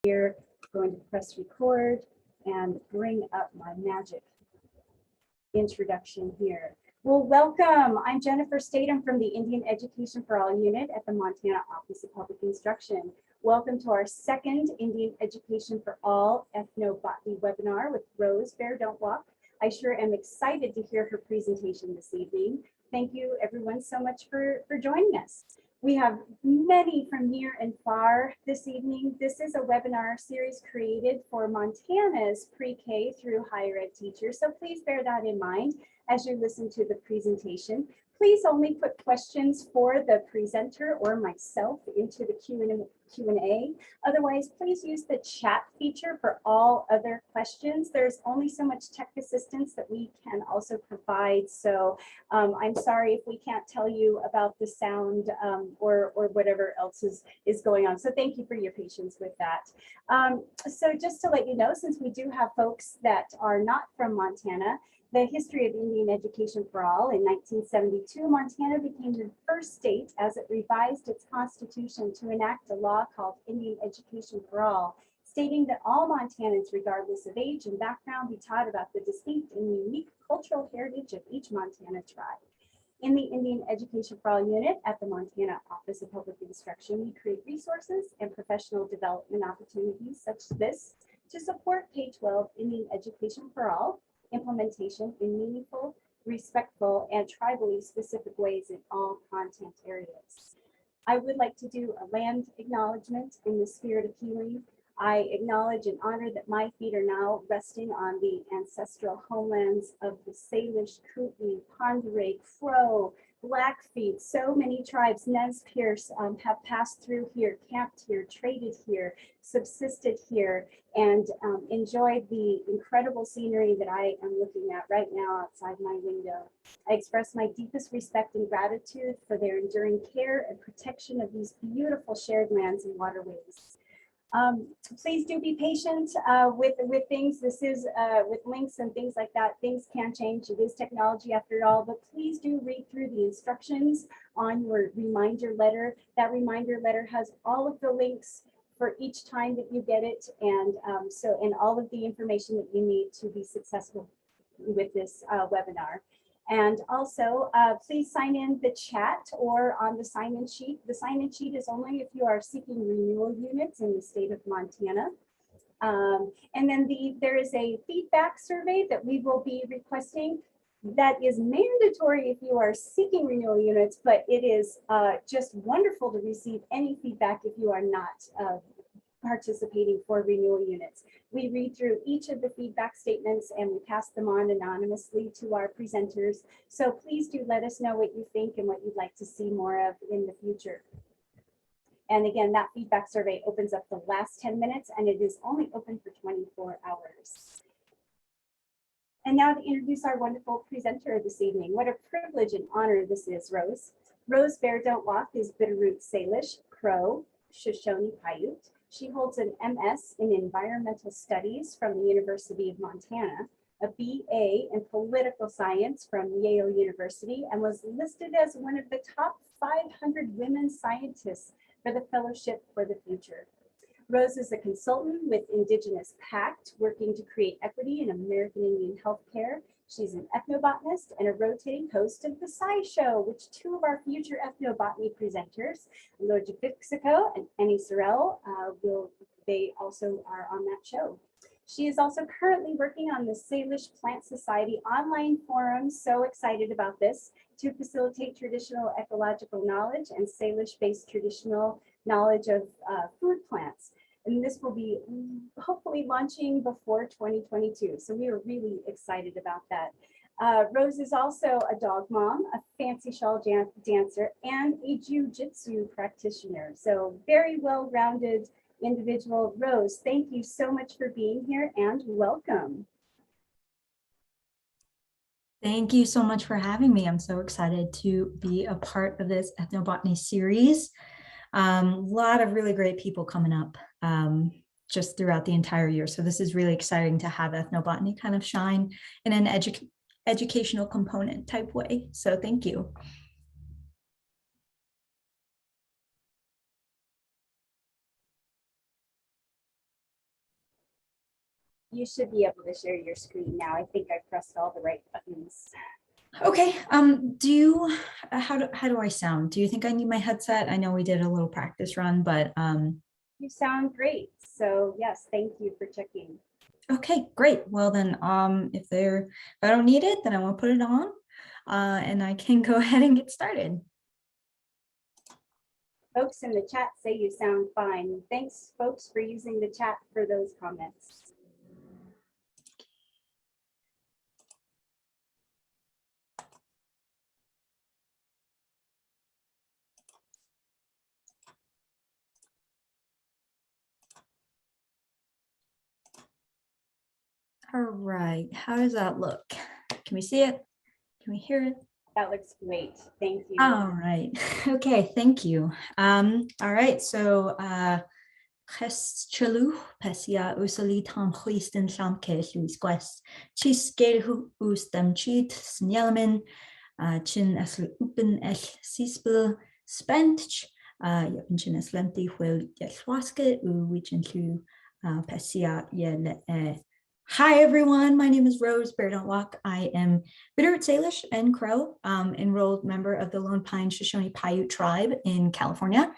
Here, going to press record and bring up my magic introduction here. Well, welcome. I'm Jennifer Statham from the Indian Education for All unit at the Montana Office of Public Instruction. Welcome to our second Indian Education for All Ethnobotany webinar with Rose Bear Don't Walk. I sure am excited to hear her presentation this evening. Thank you everyone so much for joining us. We have many from near and far this evening. This is a webinar series created for Montana's pre-K through higher ed teachers. So please bear that in mind as you listen to the presentation. Please only put questions for the presenter or myself into the Q&A. Otherwise, please use the chat feature for all other questions. There's only so much tech assistance that we can also provide. So I'm sorry if we can't tell you about the sound or whatever else is going on. So thank you for your patience with that. So just to let you know, since we do have folks that are not from Montana, the history of Indian Education for All. In 1972, Montana became the first state as it revised its constitution to enact a law called Indian Education for All, stating that all Montanans, regardless of age and background, be taught about the distinct and unique cultural heritage of each Montana tribe. In the Indian Education for All unit at the Montana Office of Public Instruction, we create resources and professional development opportunities such as this to support K-12 Indian Education for All implementation in meaningful, respectful, and tribally specific ways in all content areas. I would like to do a land acknowledgement in the spirit of healing. I acknowledge and honor that my feet are now resting on the ancestral homelands of the Salish, Kootenai, Ponderay, Crow, Blackfeet. So many tribes, Nez Perce, have passed through here, camped here, traded here, subsisted here, and enjoyed the incredible scenery that I am looking at right now outside my window. I express my deepest respect and gratitude for their enduring care and protection of these beautiful shared lands and waterways. Please do be patient with things. This is with links and things like that. Things can change. It is technology after all, but please do read through the instructions on your reminder letter. That reminder letter has all of the links for each time that you get it, and and all of the information that you need to be successful with this webinar. And also, please sign in the chat or on the sign-in sheet. The sign-in sheet is only if you are seeking renewal units in the state of Montana. And then there is a feedback survey that we will be requesting that is mandatory if you are seeking renewal units, but it is just wonderful to receive any feedback if you are not participating for renewal units. We read through each of the feedback statements and we pass them on anonymously to our presenters. So please do let us know what you think and what you'd like to see more of in the future. And again, that feedback survey opens up the last 10 minutes and it is only open for 24 hours. And now to introduce our wonderful presenter this evening. What a privilege and honor this is, Rose. Rose Bear Don't Walk is Bitterroot Salish, Crow, Shoshone, Paiute. She holds an MS in Environmental Studies from the University of Montana, a BA in Political Science from Yale University, and was listed as one of the top 500 women scientists for the Fellowship for the Future. Rose is a consultant with Indigenous Pact, working to create equity in American Indian healthcare. She's an ethnobotanist and a rotating host of the SciShow, which two of our future ethnobotany presenters, Lord Fixico and Annie Sorrell, they also are on that show. She is also currently working on the Salish Plant Society online forum, so excited about this, to facilitate traditional ecological knowledge and Salish-based traditional knowledge of food plants. And this will be hopefully launching before 2022. So we are really excited about that. Rose is also a dog mom, a fancy shawl dancer, and a jiu-jitsu practitioner. So very well-rounded individual. Rose, thank you so much for being here and welcome. Thank you so much for having me. I'm so excited to be a part of this ethnobotany series. A lot of really great people coming up just throughout the entire year. So this is really exciting to have ethnobotany kind of shine in an educational component type way. So thank you. You should be able to share your screen now. I think I pressed all the right buttons. Okay, how do I sound? Do you think I need my headset? I know we did a little practice run, but You sound great. So yes, thank you for checking. okay, great. Well then, if I don't need it, then I won't put it on, and I can go ahead and get started. Folks in the chat say you sound fine. Thanks, folks, for using the chat for those comments. All right, how does that look? Can we see it? Can we hear it? That looks great. Thank you. All right. Okay, thank you. All right, so Cheschalu pesia usali tam huisten shamke luis quest. Chis gerhu ustam cheat snelmen chin asl upen el sispel spent chin aslenti huel yeswaske wichin lu pesia yel. Hi everyone, my name is Rose Bear Don't Walk. I am Bitterroot, Salish, and Crow, enrolled member of the Lone Pine Shoshone Paiute tribe in California.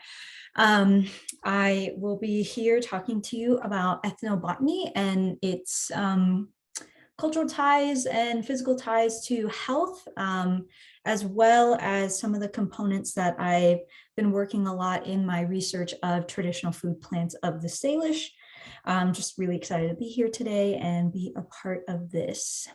I will be here talking to you about ethnobotany and its cultural ties and physical ties to health, as well as some of the components that I've been working a lot in my research of traditional food plants of the Salish. I'm just really excited to be here today and be a part of this.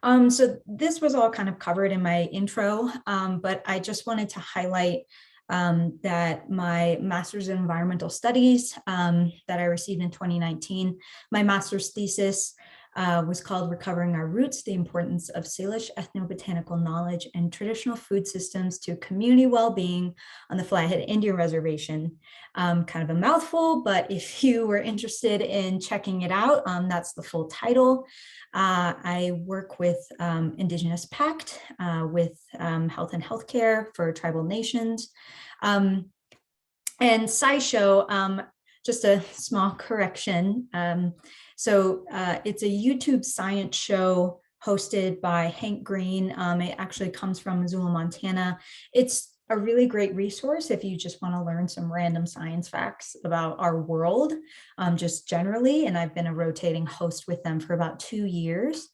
So this was all kind of covered in my intro, but I just wanted to highlight that my master's in environmental studies that I received in 2019, my master's thesis was called Recovering Our Roots, the Importance of Salish Ethnobotanical Knowledge and Traditional Food Systems to Community Well-Being on the Flathead Indian Reservation. Kind of a mouthful, but if you were interested in checking it out, that's the full title. I work with Indigenous Pact, with health and healthcare for tribal nations. And SciShow, just a small correction. So it's a YouTube science show hosted by Hank Green. It actually comes from Missoula, Montana. It's a really great resource if you just want to learn some random science facts about our world, just generally. And I've been a rotating host with them for about 2 years.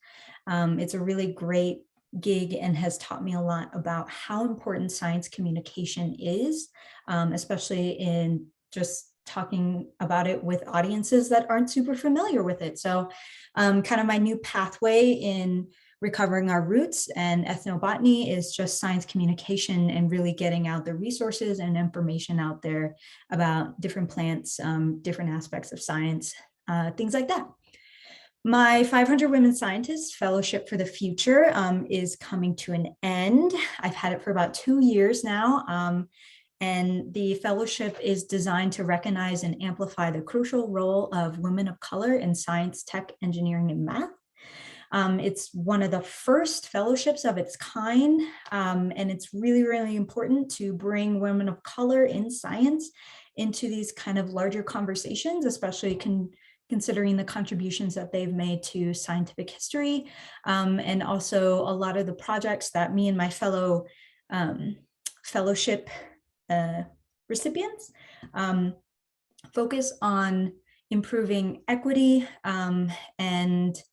It's a really great gig and has taught me a lot about how important science communication is, especially in just talking about it with audiences that aren't super familiar with it. So kind of my new pathway in recovering our roots and ethnobotany is just science communication and really getting out the resources and information out there about different plants, different aspects of science, things like that. My 500 Women Scientists Fellowship for the Future is coming to an end. I've had it for about 2 years now. And the fellowship is designed to recognize and amplify the crucial role of women of color in science, tech, engineering, and math. It's one of the first fellowships of its kind, and it's really, really important to bring women of color in science into these kind of larger conversations, especially considering the contributions that they've made to scientific history, and also a lot of the projects that me and my fellow fellowship recipients focus on improving equity and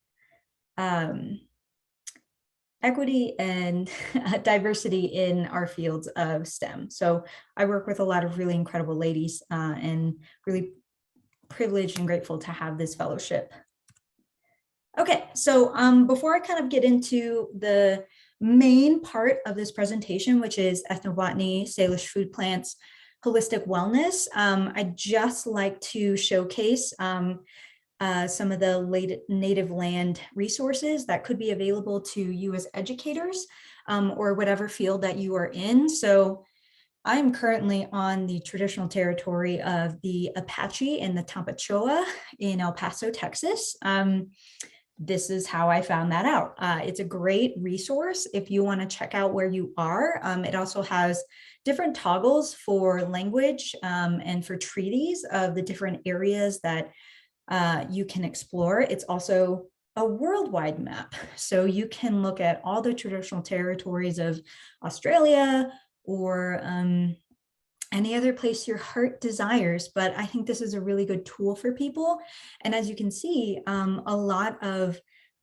diversity in our fields of STEM. So I work with a lot of really incredible ladies and really privileged and grateful to have this fellowship. Okay, so before I kind of get into the main part of this presentation, which is ethnobotany, Salish food plants, holistic wellness, I'd just like to showcase some of the native land resources that could be available to you as educators or whatever field that you are in. So I'm currently on the traditional territory of the Apache and the Tampachoa in El Paso, Texas. This is how I found that out. It's a great resource if you want to check out where you are. It also has different toggles for language and for treaties of the different areas that you can explore. It's also a worldwide map. So you can look at all the traditional territories of Australia or any other place your heart desires. But I think this is a really good tool for people. And as you can see, a lot of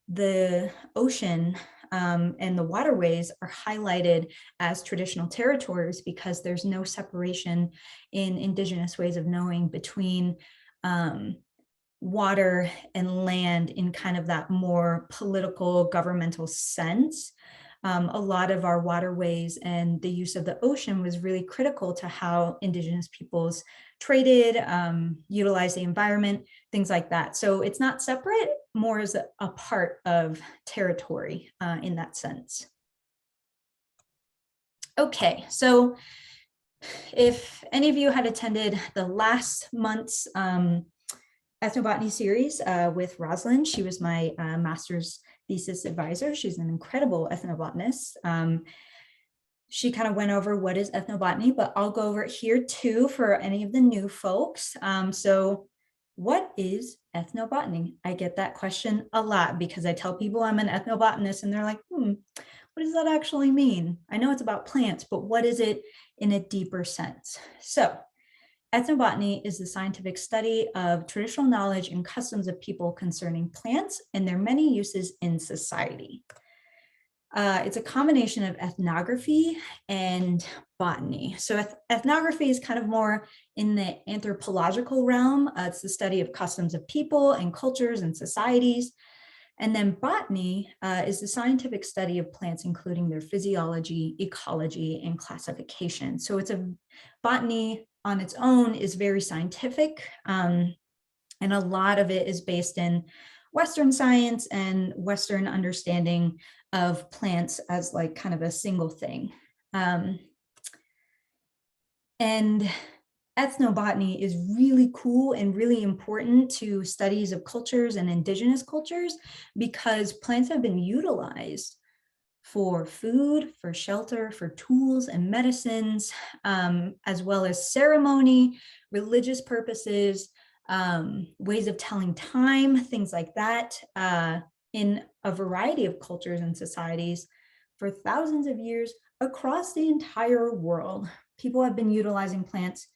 the ocean and the waterways are highlighted as traditional territories because there's no separation in Indigenous ways of knowing between water and land in kind of that more political governmental sense. A lot of our waterways and the use of the ocean was really critical to how Indigenous peoples traded, utilized the environment, things like that. So it's not separate, more as a part of territory in that sense. Okay, so if any of you had attended the last month's Ethnobotany series with Rosalind, she was my master's thesis advisor. She's an incredible ethnobotanist. She kind of went over what is ethnobotany, but I'll go over it here too for any of the new folks. So what is ethnobotany? I get that question a lot because I tell people I'm an ethnobotanist and they're like, what does that actually mean? I know it's about plants, but what is it in a deeper sense? So ethnobotany is the scientific study of traditional knowledge and customs of people concerning plants and their many uses in society. It's a combination of ethnography and botany. So ethnography is kind of more in the anthropological realm. It's the study of customs of people and cultures and societies. And then botany is the scientific study of plants, including their physiology, ecology, and classification. So it's a botany on its own is very scientific. And a lot of it is based in Western science and Western understanding of plants as like kind of a single thing. And ethnobotany is really cool and really important to studies of cultures and indigenous cultures because plants have been utilized for food, for shelter, for tools and medicines, as well as ceremony, religious purposes, ways of telling time, things like that, in a variety of cultures and societies for thousands of years across the entire world. People have been utilizing plants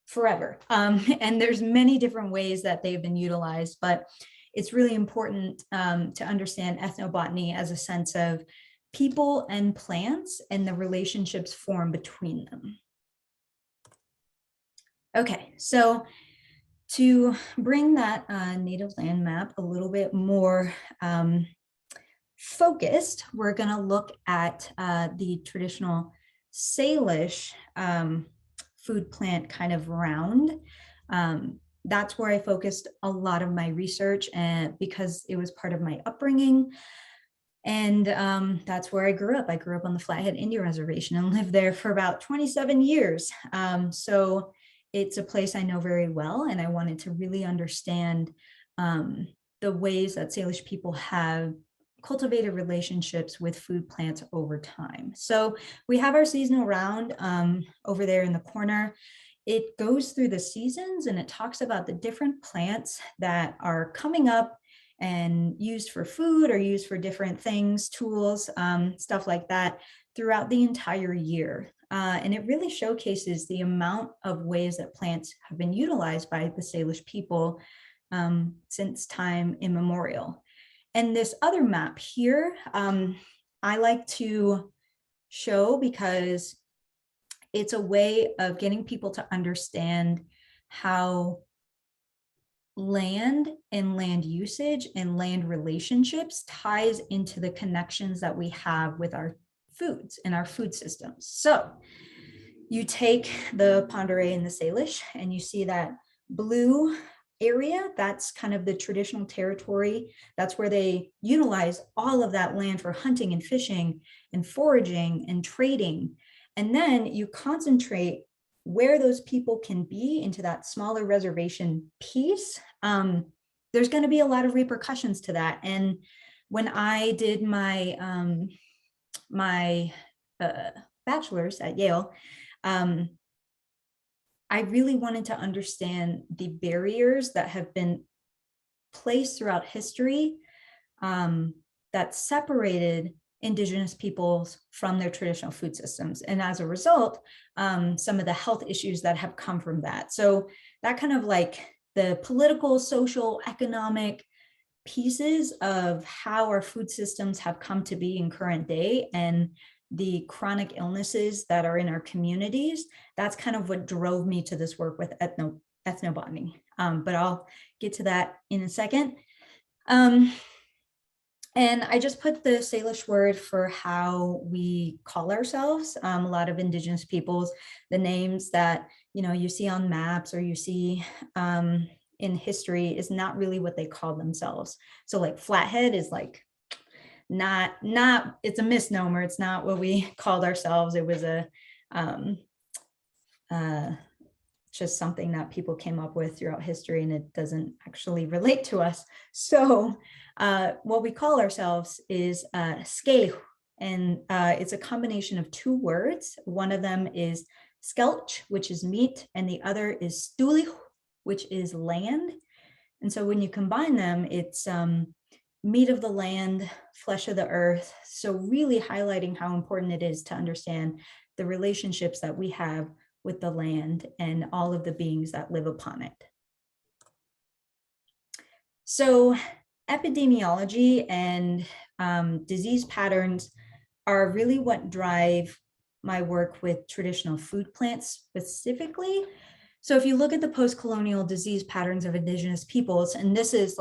forever. And there's many different ways that they've been utilized, but it's really important to understand ethnobotany as a sense of people and plants and the relationships formed between them. Okay, so to bring that native land map a little bit more focused, we're going to look at the traditional Salish food plant kind of round. That's where I focused a lot of my research and because it was part of my upbringing. And that's where I grew up. I grew up on the Flathead Indian Reservation and lived there for about 27 years. So it's a place I know very well, and I wanted to really understand the ways that Salish people have cultivated relationships with food plants over time. So we have our seasonal round over there in the corner. It goes through the seasons and it talks about the different plants that are coming up and used for food or used for different things, tools, stuff like that throughout the entire year. And it really showcases the amount of ways that plants have been utilized by the Salish people since time immemorial. And this other map here, I like to show because it's a way of getting people to understand how land and land usage and land relationships ties into the connections that we have with our foods and our food systems. So you take the Pend Oreille and the Salish and you see that blue area, that's kind of the traditional territory. That's where they utilize all of that land for hunting and fishing and foraging and trading. And then you concentrate where those people can be into that smaller reservation piece. There's going to be a lot of repercussions to that. And when I did my bachelor's at Yale, I really wanted to understand the barriers that have been place throughout history that separated Indigenous peoples from their traditional food systems. And as a result, some of the health issues that have come from that. So that kind of like the political, social, economic pieces of how our food systems have come to be in current day and the chronic illnesses that are in our communities, that's kind of what drove me to this work with ethnobotany. But I'll get to that in a second. And I just put the Salish word for how we call ourselves. A lot of Indigenous peoples, the names that you see on maps or you see in history is not really what they call themselves. So like Flathead is like not it's a misnomer. It's not what we called ourselves. It was a just something that people came up with throughout history, and it doesn't actually relate to us. So what we call ourselves is Skelch, and it's a combination of two words. One of them is skelch, which is meat, and the other is Stulich, which is land. And so when you combine them, it's meat of the land, flesh of the earth. So really highlighting how important it is to understand the relationships that we have with the land and all of the beings that live upon it. So epidemiology and disease patterns are really what drive my work with traditional food plants specifically. So if you look at the post-colonial disease patterns of Indigenous peoples, and this is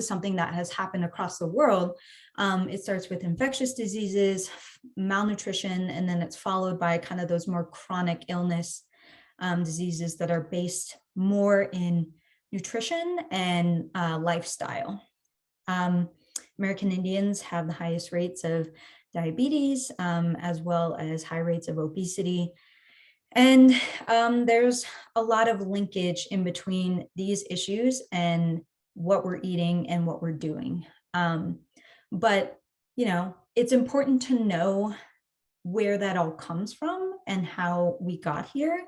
something that has happened across the world. It starts with infectious diseases, malnutrition, and then it's followed by kind of those more chronic illness diseases that are based more in nutrition and lifestyle. American Indians have the highest rates of diabetes, as well as high rates of obesity. And there's a lot of linkage in between these issues and what we're eating and what we're doing. But, it's important to know where that all comes from and how we got here.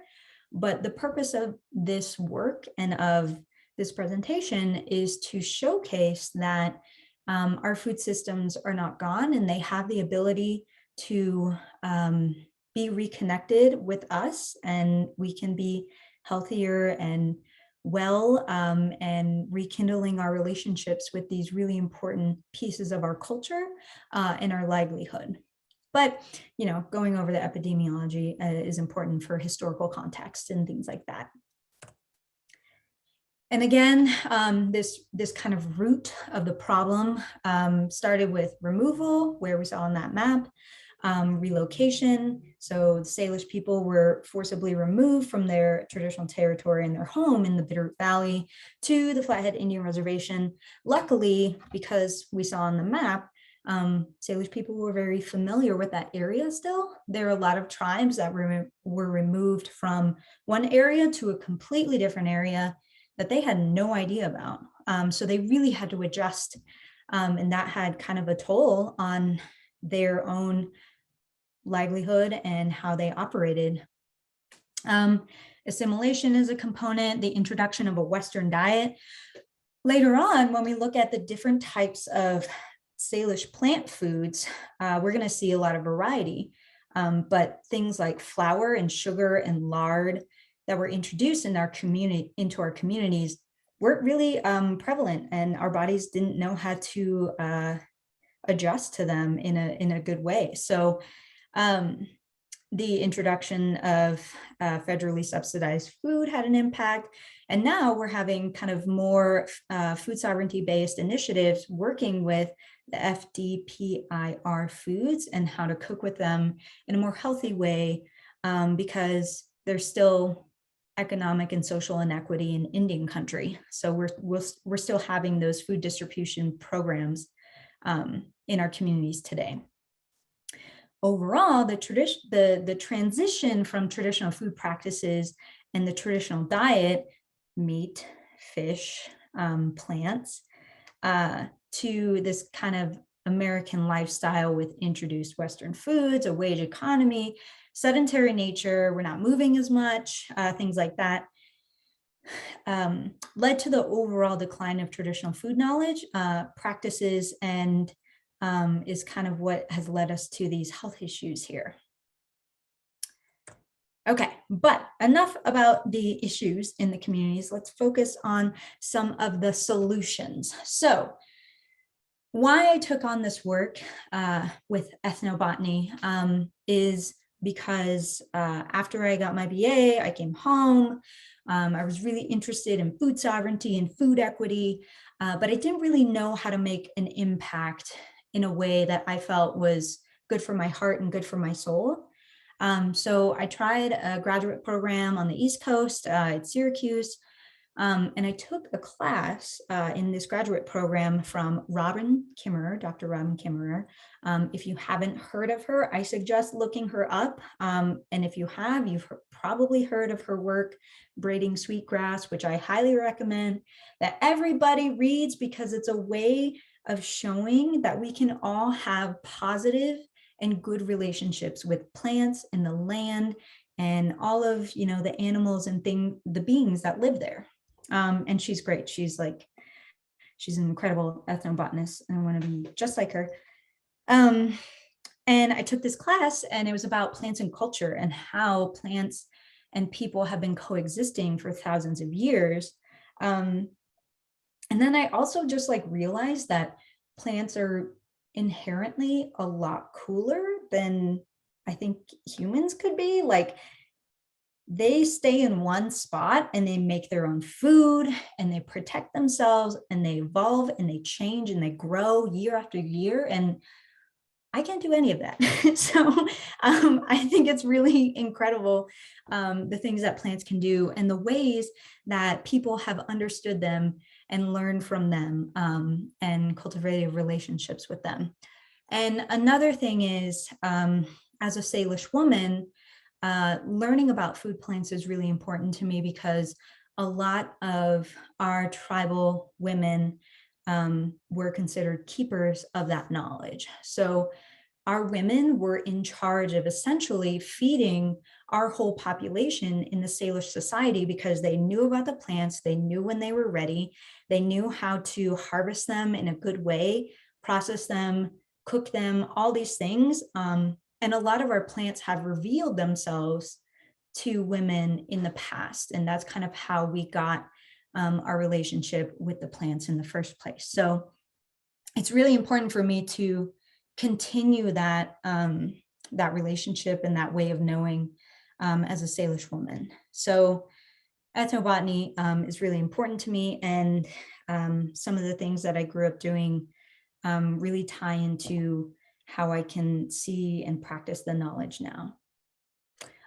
But the purpose of this work and of this presentation is to showcase that our food systems are not gone, and they have the ability to be reconnected with us, and we can be healthier and well, and rekindling our relationships with these really important pieces of our culture and our livelihood. But, going over the epidemiology is important for historical context and things like that. And again, this kind of root of the problem started with removal, where we saw on that map, relocation. So the Salish people were forcibly removed from their traditional territory and their home in the Bitterroot Valley to the Flathead Indian Reservation. Luckily, because we saw on the map, Salish people were very familiar with that area still. There are a lot of tribes that were removed from one area to a completely different area that they had no idea about. So they really had to adjust, and that had kind of a toll on their own livelihood and how they operated. Assimilation is a component, the introduction of a Western diet. Later on, when we look at the different types of Salish plant foods, we're going to see a lot of variety, but things like flour and sugar and lard that were introduced in our into our communities weren't really prevalent, and our bodies didn't know how to adjust to them in a good way. So the introduction of federally subsidized food had an impact. And now we're having kind of more food sovereignty based initiatives working with the FDPIR foods and how to cook with them in a more healthy way, because there's still economic and social inequity in Indian country. So we're still having those food distribution programs in our communities today. Overall, the transition from traditional food practices and the traditional diet, meat, fish, plants, to this kind of American lifestyle with introduced Western foods, a wage economy, sedentary nature, we're not moving as much, things like that. led to the overall decline of traditional food knowledge, practices, and is kind of what has led us to these health issues here. Okay, but enough about the issues in the communities. Let's focus on some of the solutions. So why I took on this work with ethnobotany is because after I got my BA, I came home. I was really interested in food sovereignty and food equity, but I didn't really know how to make an impact in a way that I felt was good for my heart and good for my soul. So I tried a graduate program on the East Coast at Syracuse, and I took a class in this graduate program from Dr. Robin Kimmerer. If you haven't heard of her, I suggest looking her up. And if you have, you've probably heard of her work, Braiding Sweetgrass, which I highly recommend that everybody reads because it's a way of showing that we can all have positive and good relationships with plants and the land and all of, the animals and the beings that live there. And she's great. She's an incredible ethnobotanist, and I want to be just like her. And I took this class, and it was about plants and culture and how plants and people have been coexisting for thousands of years. And then I also just realized that plants are inherently a lot cooler than I think humans could be. They stay in one spot and they make their own food and they protect themselves and they evolve and they change and they grow year after year. And I can't do any of that. So I think it's really incredible, the things that plants can do and the ways that people have understood them and learned from them and cultivated relationships with them. And another thing is, as a Salish woman, learning about food plants is really important to me because a lot of our tribal women were considered keepers of that knowledge. So our women were in charge of essentially feeding our whole population in the Salish society because they knew about the plants, they knew when they were ready, they knew how to harvest them in a good way, process them, cook them, all these things. And a lot of our plants have revealed themselves to women in the past. And that's kind of how we got our relationship with the plants in the first place. So it's really important for me to continue that, that relationship and that way of knowing as a Salish woman. So ethnobotany is really important to me. And some of the things that I grew up doing really tie into how I can see and practice the knowledge now.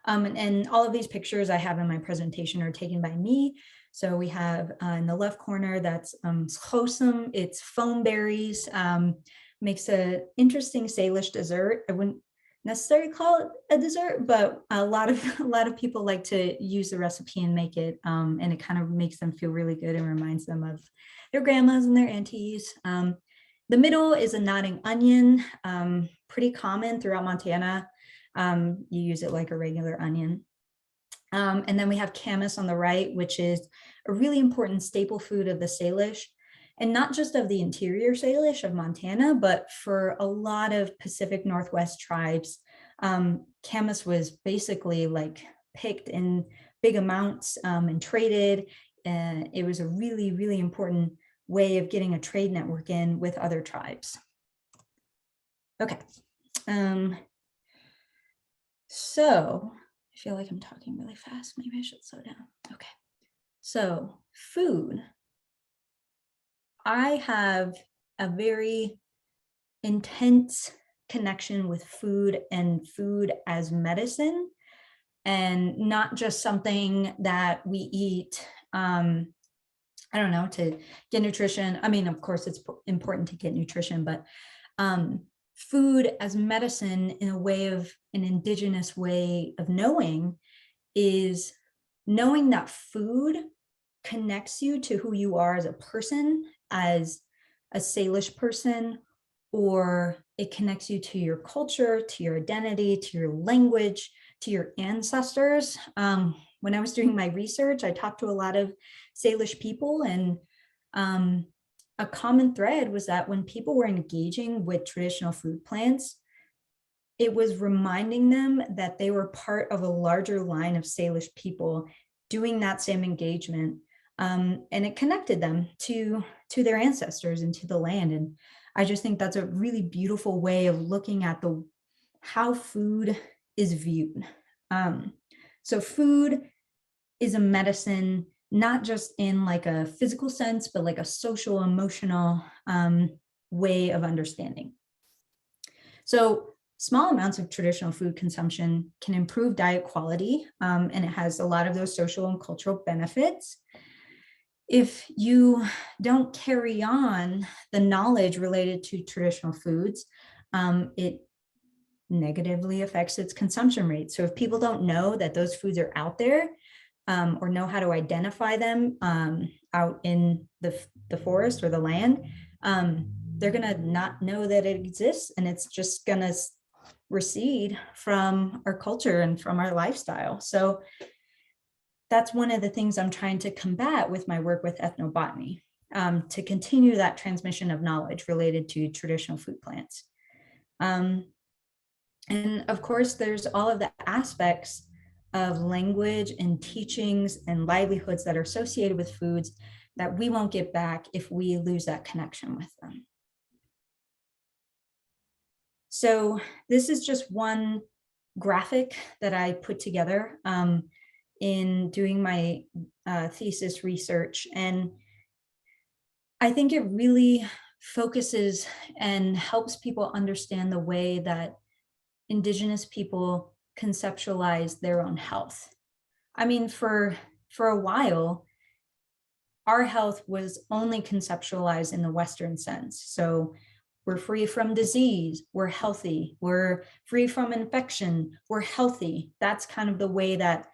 And all of these pictures I have in my presentation are taken by me. So we have in the left corner, that's Shoshone, it's foam berries, makes an interesting Salish dessert. I wouldn't necessarily call it a dessert, but a lot of people like to use the recipe and make it, and it kind of makes them feel really good and reminds them of their grandmas and their aunties. The middle is a nodding onion, pretty common throughout Montana. You use it like a regular onion. And then we have camas on the right, which is a really important staple food of the Salish, and not just of the interior Salish of Montana, but for a lot of Pacific Northwest tribes. Camas was basically picked in big amounts and traded. It was a really, really important way of getting a trade network in with other tribes. Okay. So I feel like I'm talking really fast. Maybe I should slow down. Okay. So food. I have a very intense connection with food and food as medicine, and not just something that we eat, I don't know, to get nutrition. I mean, of course, it's important to get nutrition, but food as medicine in a way of an indigenous way of knowing is knowing that food connects you to who you are as a person, as a Salish person, or it connects you to your culture, to your identity, to your language, to your ancestors. when I was doing my research, I talked to a lot of Salish people, and a common thread was that when people were engaging with traditional food plants, it was reminding them that they were part of a larger line of Salish people doing that same engagement. And it connected them to their ancestors and to the land. And I just think that's a really beautiful way of looking at how food is viewed. So food is a medicine, not just in like a physical sense, but like a social, emotional way of understanding. So small amounts of traditional food consumption can improve diet quality, and it has a lot of those social and cultural benefits. If you don't carry on the knowledge related to traditional foods, it negatively affects its consumption rate. So if people don't know that those foods are out there, or know how to identify them out in the forest or the land, they're gonna not know that it exists, and it's just gonna recede from our culture and from our lifestyle. So that's one of the things I'm trying to combat with my work with ethnobotany, to continue that transmission of knowledge related to traditional food plants. And of course, there's all of the aspects of language and teachings and livelihoods that are associated with foods that we won't get back if we lose that connection with them. So this is just one graphic that I put together in doing my thesis research. And I think it really focuses and helps people understand the way that Indigenous people conceptualize their own health. I mean, for a while, our health was only conceptualized in the Western sense. So we're free from disease, we're healthy, we're free from infection, we're healthy. That's kind of the way that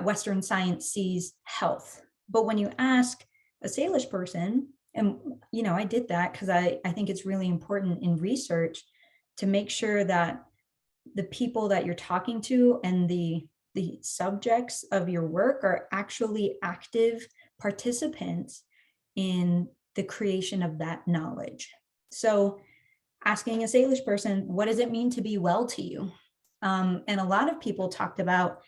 Western science sees health. But when you ask a Salish person, and I did that because I think it's really important in research to make sure that the people that you're talking to and the subjects of your work are actually active participants in the creation of that knowledge. So asking a Salish person, what does it mean to be well to you? And a lot of people talked about,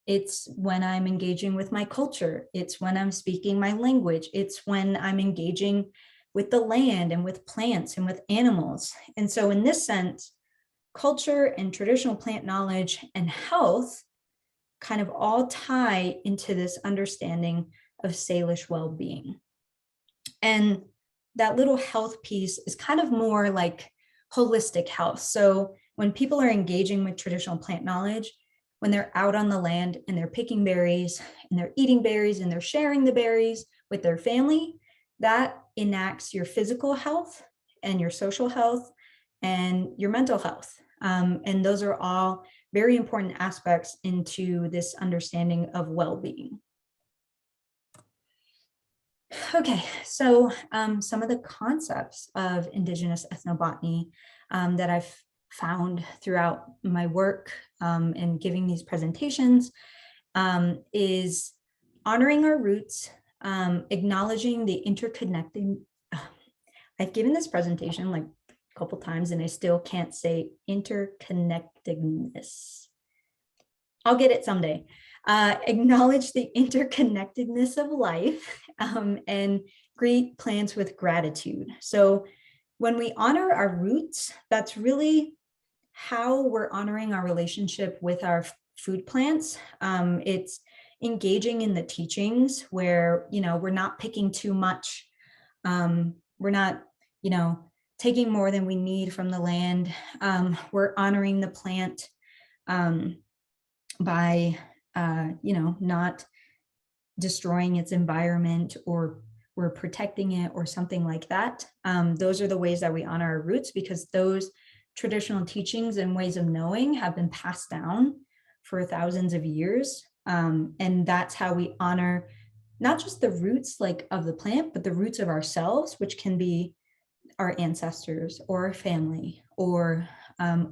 it's when I'm engaging with my culture. It's when I'm speaking my language. It's when I'm engaging with the land and with plants and with animals. And so in this sense, culture and traditional plant knowledge and health kind of all tie into this understanding of Salish well-being. And that little health piece is kind of more like holistic health. So when people are engaging with traditional plant knowledge, when they're out on the land and they're picking berries and they're eating berries and they're sharing the berries with their family, that enacts your physical health and your social health and your mental health. And those are all very important aspects into this understanding of well-being. Okay, so some of the concepts of Indigenous ethnobotany that I've found throughout my work and giving these presentations is honoring our roots, acknowledging the interconnected. I've given this presentation like a couple times and I still can't say interconnectedness. I'll get it someday. Acknowledge the interconnectedness of life and greet plants with gratitude. So when we honor our roots, that's really how we're honoring our relationship with our food plants. It's engaging in the teachings where, we're not picking too much. We're not, taking more than we need from the land. We're honoring the plant by not destroying its environment, or we're protecting it or something like that. Those are the ways that we honor our roots, because those traditional teachings and ways of knowing have been passed down for thousands of years. And that's how we honor not just the roots like of the plant, but the roots of ourselves, which can be our ancestors or our family, or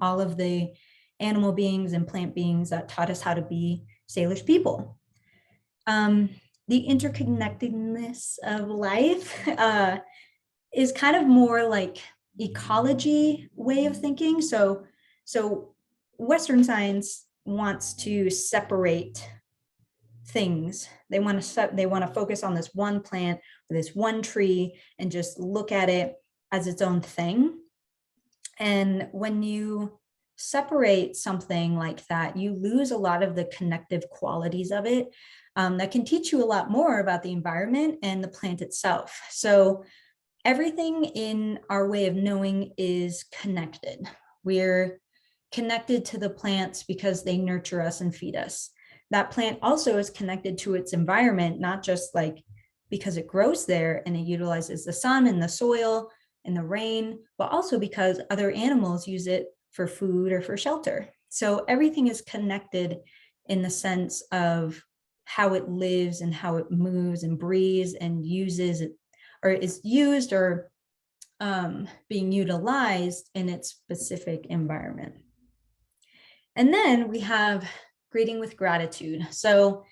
all of the animal beings and plant beings that taught us how to be Salish people. The interconnectedness of life is kind of more like ecology way of thinking. So Western science wants to separate things. They want to focus on this one plant or this one tree and just look at it as its own thing. And when you separate something like that, you lose a lot of the connective qualities of it that can teach you a lot more about the environment and the plant itself. So everything in our way of knowing is connected. We're connected to the plants because they nurture us and feed us. That plant also is connected to its environment, not just like because it grows there and it utilizes the sun and the soil and the rain, but also because other animals use it for food or for shelter. So everything is connected in the sense of how it lives and how it moves and breathes and uses it, or is used or being utilized in its specific environment. And then we have greeting with gratitude. So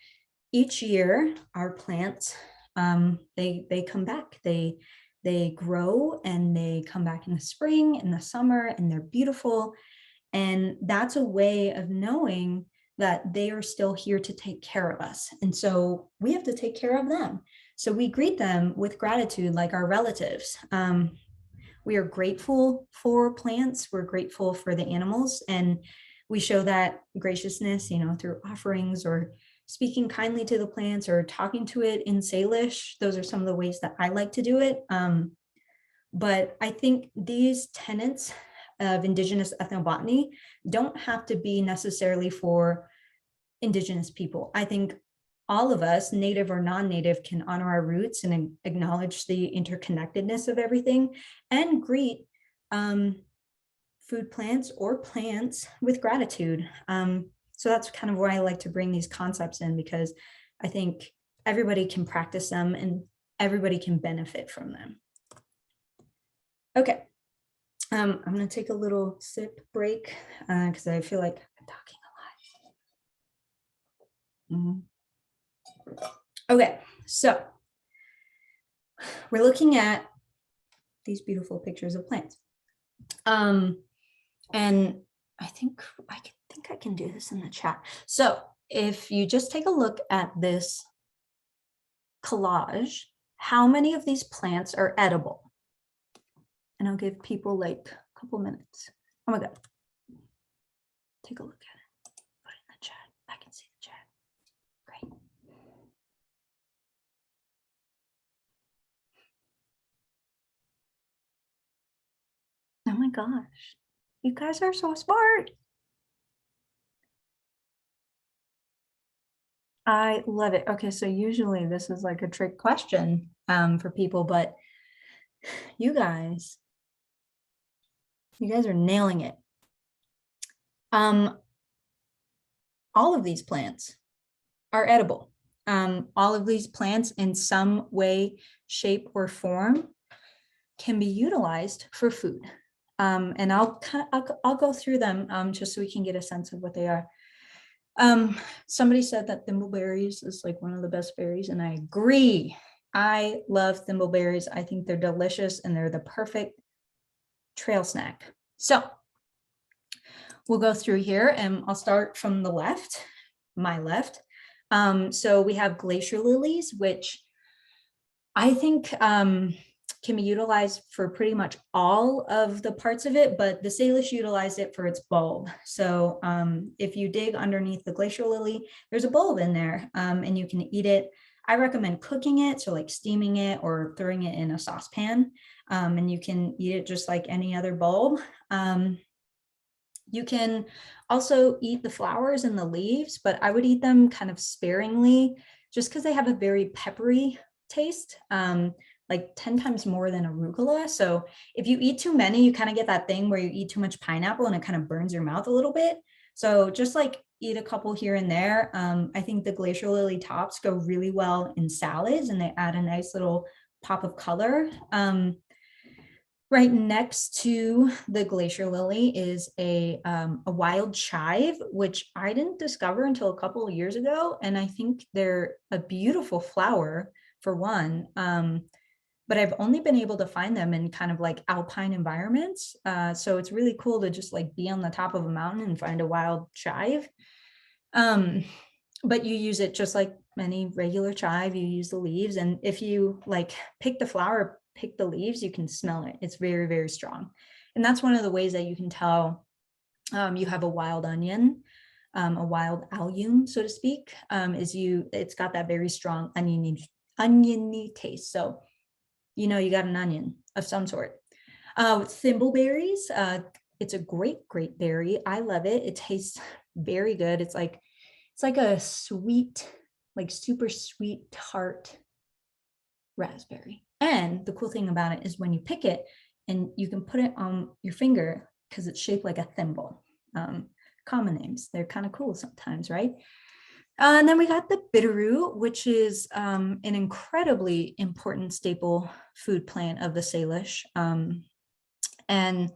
each year our plants, they come back, they grow and they come back in the spring, in the summer, and they're beautiful. And that's a way of knowing that they are still here to take care of us. And so we have to take care of them. So we greet them with gratitude like our relatives. We are grateful for plants, we're grateful for the animals, and we show that graciousness, through offerings or speaking kindly to the plants or talking to it in Salish. Those are some of the ways that I like to do it. But I think these tenets of Indigenous ethnobotany don't have to be necessarily for Indigenous people. I think all of us, native or non-native, can honor our roots and acknowledge the interconnectedness of everything and greet food plants or plants with gratitude. So that's kind of where I like to bring these concepts in, because I think everybody can practice them and everybody can benefit from them. Okay, I'm going to take a little sip break because I feel like I'm talking a lot. Okay, so we're looking at these beautiful pictures of plants. And I think I can do this in the chat. So if you just take a look at this collage, how many of these plants are edible? And I'll give people like a couple minutes. Oh my God. Take a look at it. Put it in the chat. I can see the chat. Great. Oh my gosh. You guys are so smart. I love it. Okay, so usually this is like a trick question for people, but you guys are nailing it. All of these plants are edible. All of these plants in some way, shape, or form can be utilized for food. And I'll go through them just so we can get a sense of what they are. Somebody said that thimbleberries is like one of the best berries, and I agree. I love thimbleberries. I think they're delicious and they're the perfect trail snack. So we'll go through here and I'll start from the left, my left. So we have glacier lilies, which I think can be utilized for pretty much all of the parts of it, but the Salish utilized it for its bulb. So if you dig underneath the glacier lily, there's a bulb in there and you can eat it. I recommend cooking it, so like steaming it or throwing it in a saucepan, and you can eat it just like any other bulb. You can also eat the flowers and the leaves, but I would eat them kind of sparingly just because they have a very peppery taste, like 10 times more than arugula. So if you eat too many, you kind of get that thing where you eat too much pineapple and it kind of burns your mouth a little bit. So just like eat a couple here and there. I think the glacier lily tops go really well in salads and they add a nice little pop of color. Right next to the glacier lily is a wild chive, which I didn't discover until a couple of years ago. And I think they're a beautiful flower for one. But I've only been able to find them in kind of like alpine environments. So it's really cool to just like be on the top of a mountain and find a wild chive. But you use it just like any regular chive, you use the leaves. And if you like pick the flower, pick the leaves, you can smell it. It's very, very strong. And that's one of the ways that you can tell you have a wild onion, a wild allium, so to speak, it's got that very strong oniony taste. So, you know, you got an onion of some sort. Thimbleberries, it's a great berry. I love it. It tastes very good. It's like a sweet, like super sweet tart raspberry. And the cool thing about it is when you pick it and you can put it on your finger because it's shaped like a thimble. Common names, they're kind of cool sometimes, right? And then we got the bitterroot, which is an incredibly important staple food plant of the Salish. And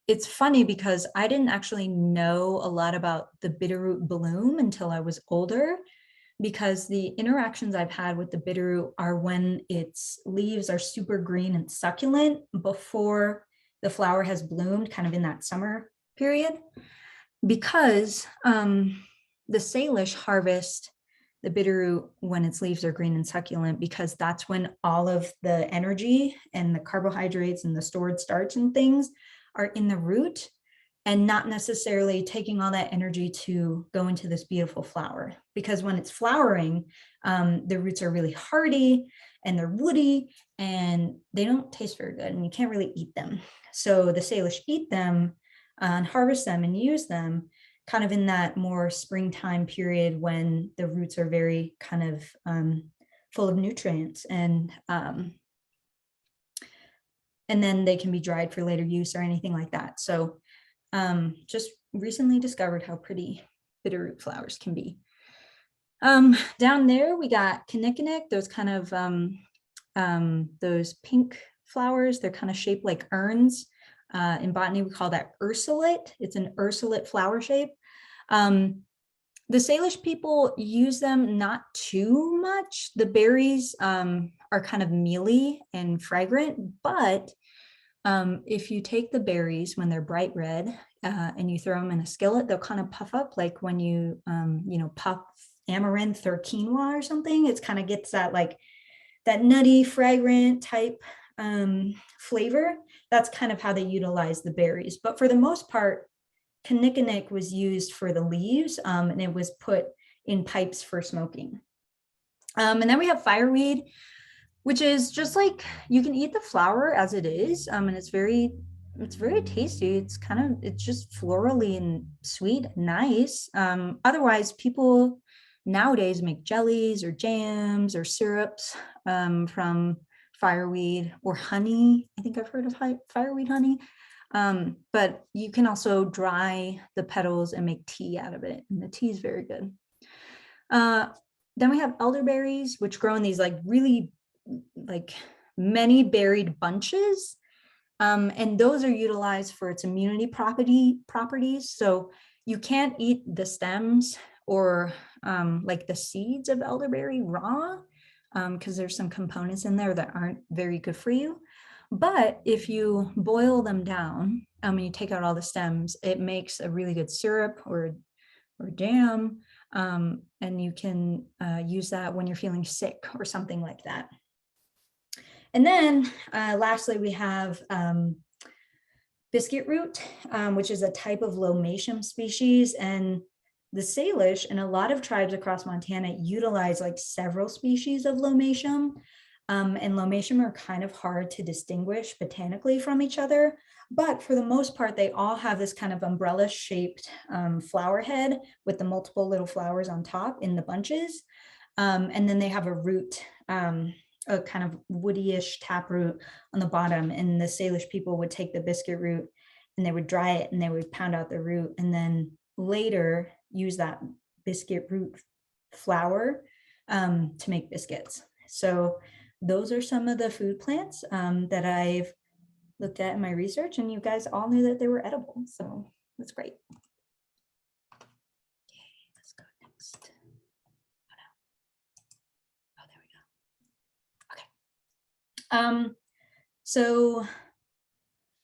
it's funny because I didn't actually know a lot about the bitterroot bloom until I was older, because the interactions I've had with the bitterroot are when its leaves are super green and succulent before the flower has bloomed, kind of in that summer period. Because the Salish harvest the bitterroot when its leaves are green and succulent, because that's when all of the energy and the carbohydrates and the stored starch and things are in the root, and not necessarily taking all that energy to go into this beautiful flower. Because when it's flowering, the roots are really hardy and they're woody and they don't taste very good and you can't really eat them. So the Salish eat them and harvest them and use them kind of in that more springtime period when the roots are very kind of full of nutrients, and then they can be dried for later use or anything like that. So just recently discovered how pretty bitterroot flowers can be. Down there we got kinnikinnick, those kind of those pink flowers. They're kind of shaped like urns. In botany, we call that ursulate. It's an ursulate flower shape. The Salish people use them not too much. The berries are kind of mealy and fragrant, but if you take the berries when they're bright red and you throw them in a skillet, they'll kind of puff up like when you, puff amaranth or quinoa or something. It's kind of gets that like that nutty, fragrant type flavor. That's kind of how they utilize the berries. But for the most part, kinnikinnick was used for the leaves, and it was put in pipes for smoking. And then we have fireweed, which is just like, you can eat the flower as it is, and it's very tasty. It's just florally and sweet, nice. Otherwise, people nowadays make jellies or jams or syrups from fireweed, or honey. I think I've heard of fireweed honey. But you can also dry the petals and make tea out of it, and the tea is very good. Then we have elderberries, which grow in these like really like many berried bunches, and those are utilized for its immunity properties. So you can't eat the stems or like the seeds of elderberry raw, because there's some components in there that aren't very good for you. But if you boil them down and you take out all the stems, it makes a really good syrup or jam, and you can use that when you're feeling sick or something like that. And then lastly, we have biscuit root, which is a type of Lomatium species. And the Salish and a lot of tribes across Montana utilize like several species of Lomatium. And Lomatium are kind of hard to distinguish botanically from each other. But for the most part, they all have this kind of umbrella-shaped flower head with the multiple little flowers on top in the bunches. And then they have a root, a kind of woody-ish taproot on the bottom. And the Salish people would take the biscuit root and they would dry it and they would pound out the root, and then later use that biscuit root flour to make biscuits. So those are some of the food plants that I've looked at in my research, and you guys all knew that they were edible. So that's great. Okay, let's go next. Oh, there we go. Okay. So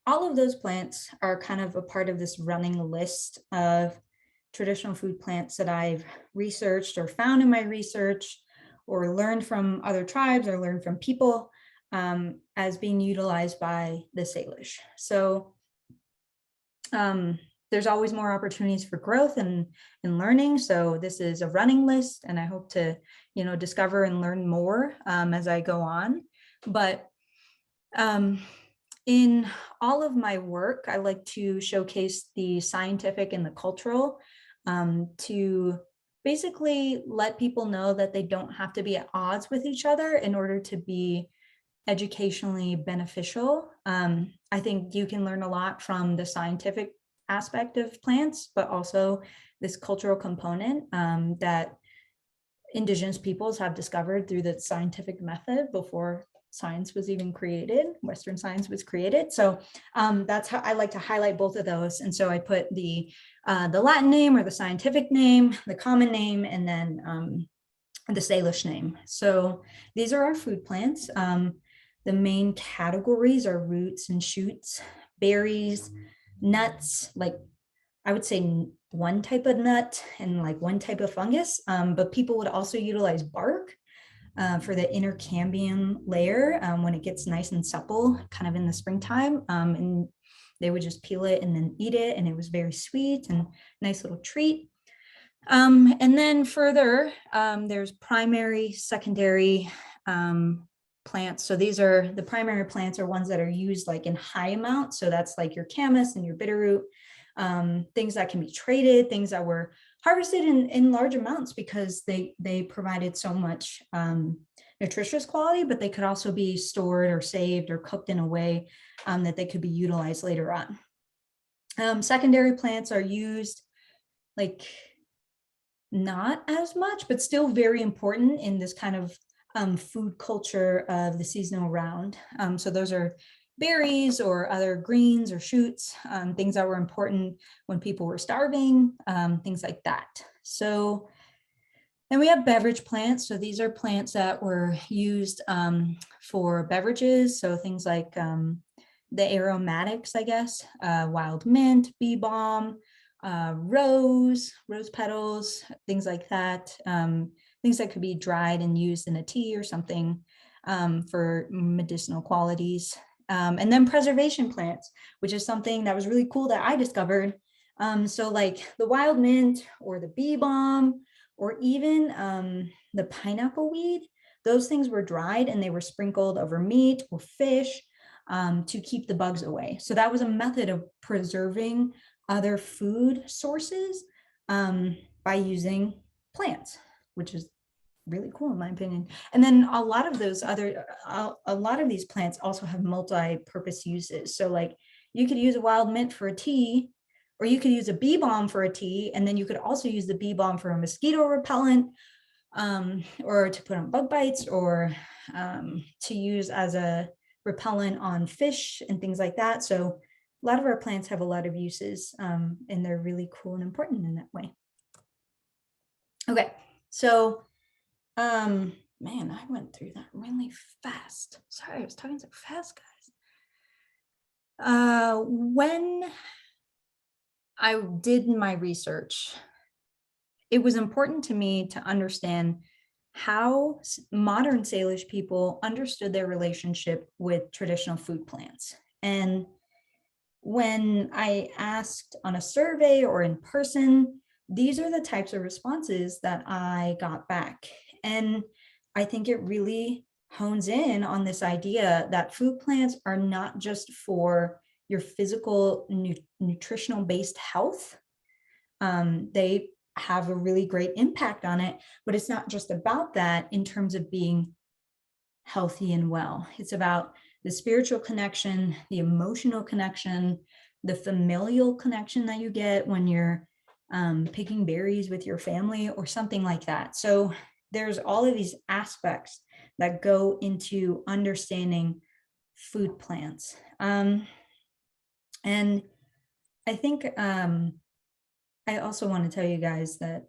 all of those plants are kind of a part of this running list of traditional food plants that I've researched or found in my research or learned from other tribes or learned from people as being utilized by the Salish. So there's always more opportunities for growth and learning. So this is a running list, and I hope to, discover and learn more as I go on. But in all of my work, I like to showcase the scientific and the cultural to basically let people know that they don't have to be at odds with each other in order to be educationally beneficial. I think you can learn a lot from the scientific aspect of plants, but also this cultural component that Indigenous peoples have discovered through the scientific method before science was even created, Western science was created. So that's how I like to highlight both of those. And so I put the Latin name or the scientific name, the common name, and then the Salish name. So these are our food plants. The main categories are roots and shoots, berries, nuts, like I would say one type of nut and like one type of fungus, but people would also utilize bark for the intercambium layer when it gets nice and supple, kind of in the springtime. And they would just peel it and then eat it, and it was very sweet and nice little treat. And then further, there's primary, secondary plants. So these are the primary plants are ones that are used like in high amounts. So that's like your camas and your bitterroot, things that can be traded, things that were harvested in large amounts because they provided so much nutritious quality, but they could also be stored or saved or cooked in a way that they could be utilized later on. Secondary plants are used like not as much, but still very important in this kind of food culture of the seasonal round. So those are berries or other greens or shoots, things that were important when people were starving, things like that. So then we have beverage plants. So these are plants that were used for beverages. So things like the aromatics, I guess, wild mint, bee balm, rose petals, things like that. Things that could be dried and used in a tea or something for medicinal qualities. And then preservation plants, which is something that was really cool that I discovered. So like the wild mint or the bee balm or even the pineapple weed, those things were dried and they were sprinkled over meat or fish to keep the bugs away. So that was a method of preserving other food sources by using plants, which is really cool in my opinion. And then a lot of these plants also have multi-purpose uses. So like you could use a wild mint for a tea, or you could use a bee balm for a tea, and then you could also use the bee balm for a mosquito repellent, or to put on bug bites, or to use as a repellent on fish and things like that. So a lot of our plants have a lot of uses, and they're really cool and important in that way. Okay, so man, I went through that really fast. Sorry, I was talking so fast, guys. When I did my research, it was important to me to understand how modern Salish people understood their relationship with traditional food plants. And when I asked on a survey or in person, these are the types of responses that I got back. And I think it really hones in on this idea that food plants are not just for your physical nutritional based health. They have a really great impact on it, but it's not just about that in terms of being healthy and well. It's about the spiritual connection, the emotional connection, the familial connection that you get when you're picking berries with your family or something like that. So there's all of these aspects that go into understanding food plants. And I think I also want to tell you guys that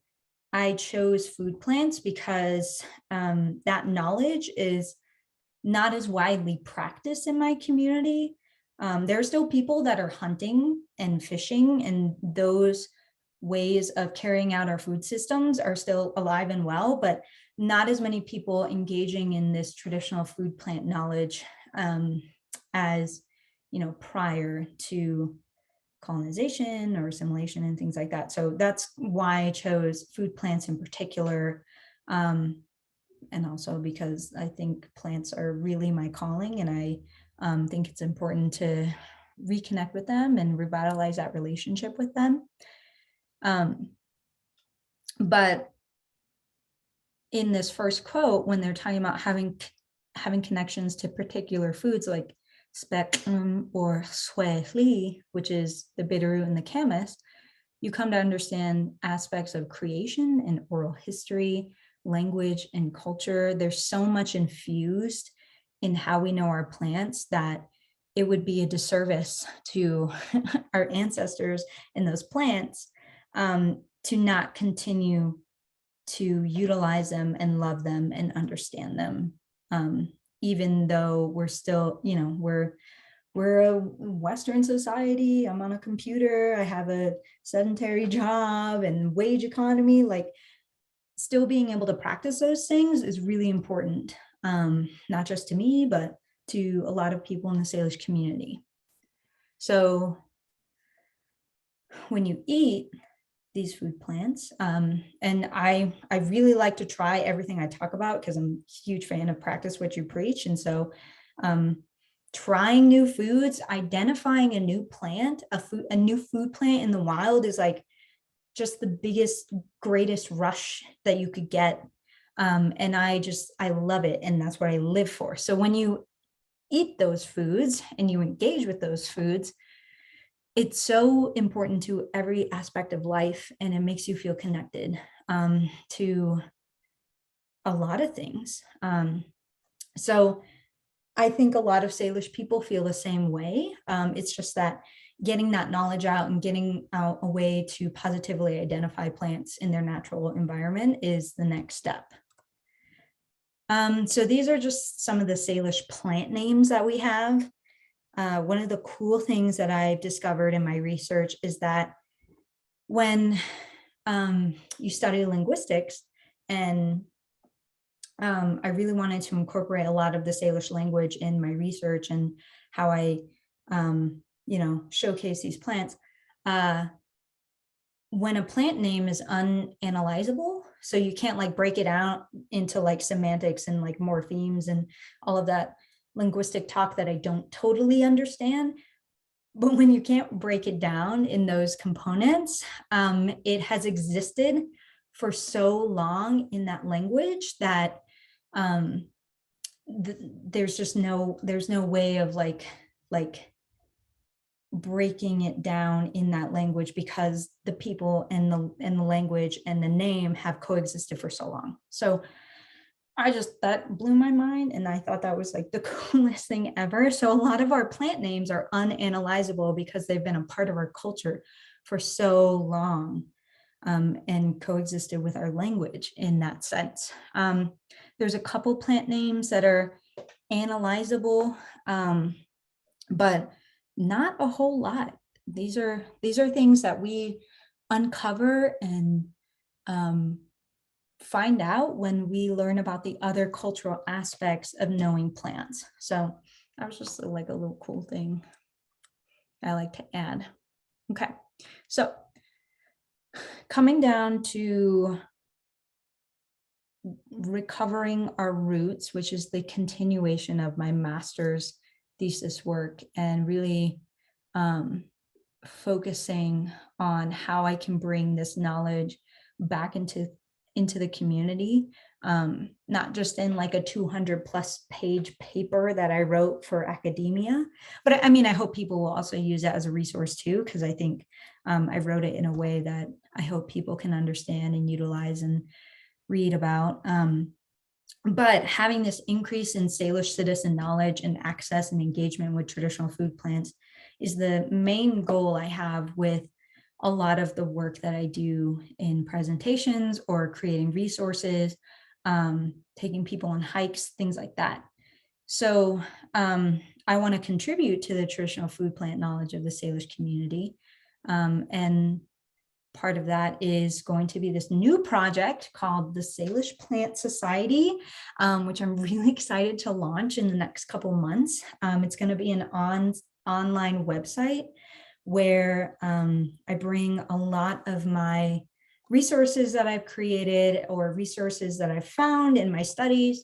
I chose food plants because that knowledge is not as widely practiced in my community. There are still people that are hunting and fishing, and those ways of carrying out our food systems are still alive and well, but not as many people engaging in this traditional food plant knowledge as, you know, prior to colonization or assimilation and things like that. So that's why I chose food plants in particular. And also because I think plants are really my calling, and I think it's important to reconnect with them and revitalize that relationship with them. But in this first quote, when they're talking about having connections to particular foods like spectrum or swahili, which is the bitterroot and the camas, you come to understand aspects of creation and oral history, language and culture. There's so much infused in how we know our plants that it would be a disservice to our ancestors and those plants to not continue to utilize them and love them and understand them, even though we're still, you know, we're a Western society. I'm on a computer. I have a sedentary job and wage economy. Like, still being able to practice those things is really important, not just to me, but to a lot of people in the Salish community. So when you eat these food plants, and I really like to try everything I talk about because I'm a huge fan of practice what you preach. And so trying new foods, identifying a new plant, a new food plant in the wild is like just the biggest, greatest rush that you could get. And I love it. And that's what I live for. So when you eat those foods and you engage with those foods, it's so important to every aspect of life, and it makes you feel connected to a lot of things. So I think a lot of Salish people feel the same way. It's just that getting that knowledge out and getting out a way to positively identify plants in their natural environment is the next step. So these are just some of the Salish plant names that we have. One of the cool things that I've discovered in my research is that when you study linguistics, and I really wanted to incorporate a lot of the Salish language in my research and how I, showcase these plants. When a plant name is unanalyzable, so you can't like break it out into like semantics and like morphemes and all of that linguistic talk that I don't totally understand. But when you can't break it down in those components, it has existed for so long in that language that there's no way of like breaking it down in that language, because the people and the language and the name have coexisted for so long. So that blew my mind, and I thought that was like the coolest thing ever. So a lot of our plant names are unanalyzable because they've been a part of our culture for so long, and coexisted with our language in that sense. There's a couple plant names that are analyzable, but not a whole lot. These are things that we uncover and find out when we learn about the other cultural aspects of knowing plants. So that was just like a little cool thing I like to add. Okay, so coming down to recovering our roots, which is the continuation of my master's thesis work, and really focusing on how I can bring this knowledge back into the community, not just in like a 200+ page paper that I wrote for academia, but I mean, I hope people will also use it as a resource too, because I think I wrote it in a way that I hope people can understand and utilize and read about. But having this increase in Salish citizen knowledge and access and engagement with traditional food plants is the main goal I have with a lot of the work that I do in presentations or creating resources, taking people on hikes, things like that. So I want to contribute to the traditional food plant knowledge of the Salish community. And part of that is going to be this new project called the Salish Plant Society, which I'm really excited to launch in the next couple months. It's going to be an online website where I bring a lot of my resources that I've created or resources that I've found in my studies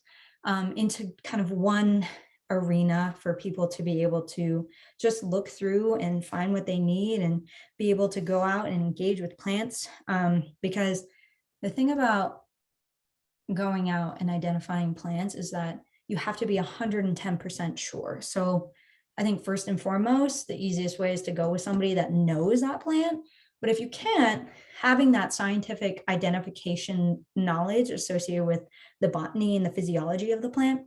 into kind of one arena for people to be able to just look through and find what they need and be able to go out and engage with plants. Because the thing about going out and identifying plants is that you have to be 110% sure. So I think first and foremost, the easiest way is to go with somebody that knows that plant. But if you can't, having that scientific identification knowledge associated with the botany and the physiology of the plant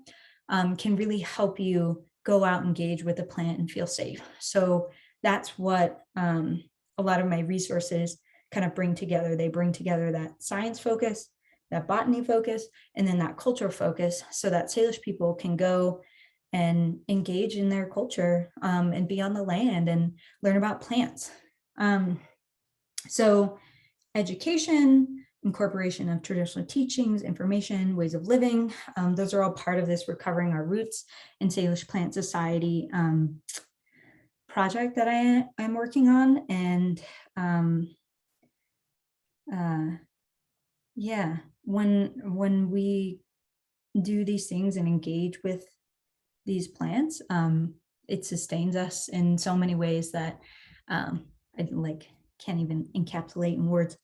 can really help you go out, engage with the plant and feel safe. So that's what a lot of my resources kind of bring together. They bring together that science focus, that botany focus, and then that cultural focus so that Salish people can go and engage in their culture and be on the land and learn about plants. So education, incorporation of traditional teachings, information, ways of living, those are all part of this Recovering Our Roots in Salish Plant Society project that I'm working on. And yeah, when we do these things and engage with these plants, it sustains us in so many ways that I can't even encapsulate in words.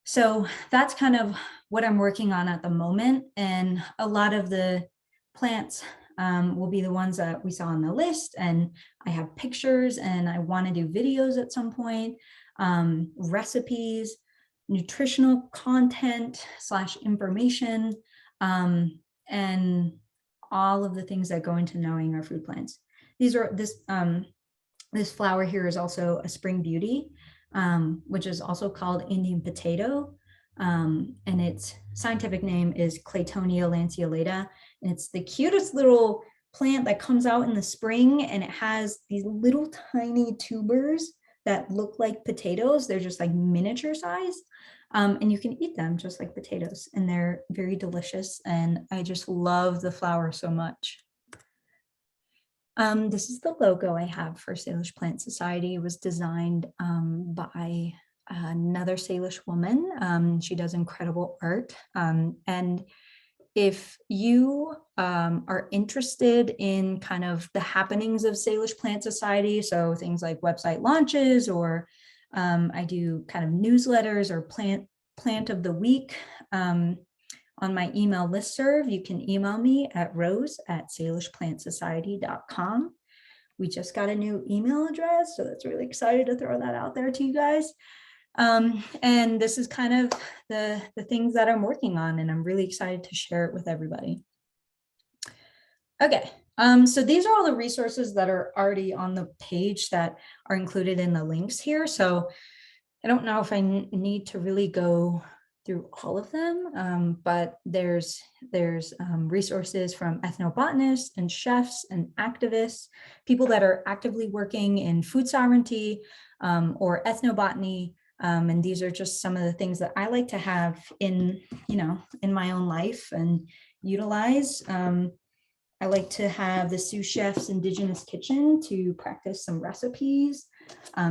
So that's kind of what I'm working on at the moment. And a lot of the plants will be the ones that we saw on the list. And I have pictures and I want to do videos at some point, recipes, nutritional content / information, and all of the things that go into knowing our food plants. This flower here is also a spring beauty, which is also called Indian potato. And its scientific name is Claytonia lanceolata. And it's the cutest little plant that comes out in the spring, and it has these little tiny tubers that look like potatoes. They're just like miniature size. And you can eat them just like potatoes, and they're very delicious. And I just love the flower so much. This is the logo I have for Salish Plant Society. It was designed by another Salish woman. She does incredible art. And if you are interested in kind of the happenings of Salish Plant Society, so things like website launches, or I do kind of newsletters or plant of the week, on my email listserv, you can email me at rose@salishplantsociety.com. We just got a new email address, so that's really excited to throw that out there to you guys. And this is kind of the things that I'm working on, and I'm really excited to share it with everybody. Okay, so these are all the resources that are already on the page that are included in the links here. So I don't know if I need to really go through all of them, but there's resources from ethnobotanists and chefs and activists, people that are actively working in food sovereignty or ethnobotany. And these are just some of the things that I like to have in my own life and utilize. I like to have the Sioux Chef's Indigenous Kitchen to practice some recipes.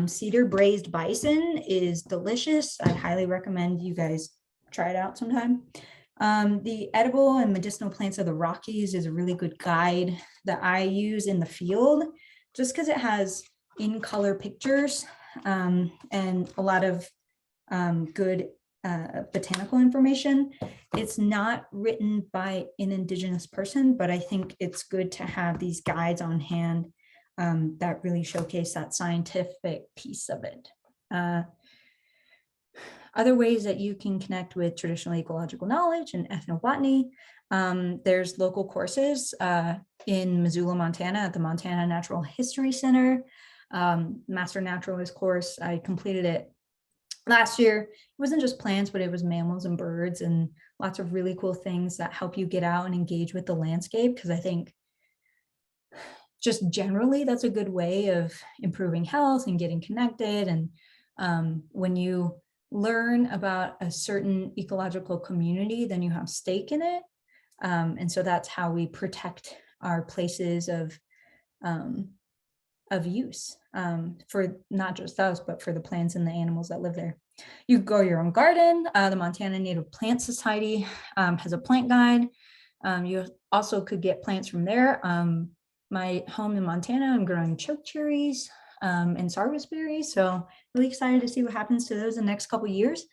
Cedar braised bison is delicious. I highly recommend you guys try it out sometime. The Edible and Medicinal Plants of the Rockies is a really good guide that I use in the field, just because it has in-color pictures and a lot of good botanical information. It's not written by an Indigenous person, but I think it's good to have these guides on hand that really showcase that scientific piece of it. Other ways that you can connect with traditional ecological knowledge and ethnobotany. There's local courses in Missoula, Montana at the Montana Natural History Center. Master Naturalist course, I completed it last year. It wasn't just plants, but it was mammals and birds and lots of really cool things that help you get out and engage with the landscape. Because I think just generally that's a good way of improving health and getting connected. And when you learn about a certain ecological community, then you have stake in it. And so that's how we protect our places of use for not just us, but for the plants and the animals that live there. You grow your own garden. The Montana Native Plant Society has a plant guide. You also could get plants from there. My home in Montana, I'm growing choke cherries and sarvis berries. So really excited to see what happens to those in the next couple of years.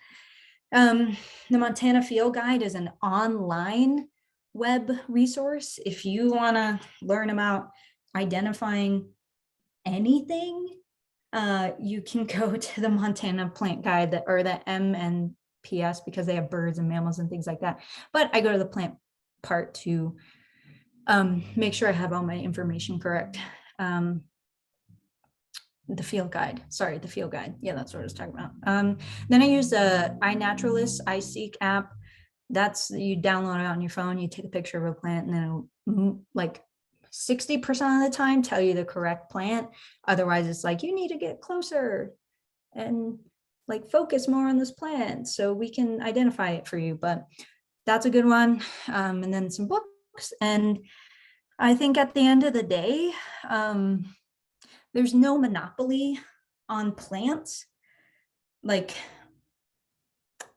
The Montana Field Guide is an online web resource. If you want to learn about identifying anything, you can go to the Montana Plant Guide or the MNPS because they have birds and mammals and things like that. But I go to the plant part to make sure I have all my information correct. The field guide, sorry, the field guide. Yeah, that's what I was talking about. Then I use the iNaturalist, iSeek app. That's, you download it on your phone, you take a picture of a plant, and then it'll, like 60% of the time tell you the correct plant. Otherwise, it's like, you need to get closer and like focus more on this plant so we can identify it for you. But that's a good one. And then some books. And I think at the end of the day, there's no monopoly on plants. Like,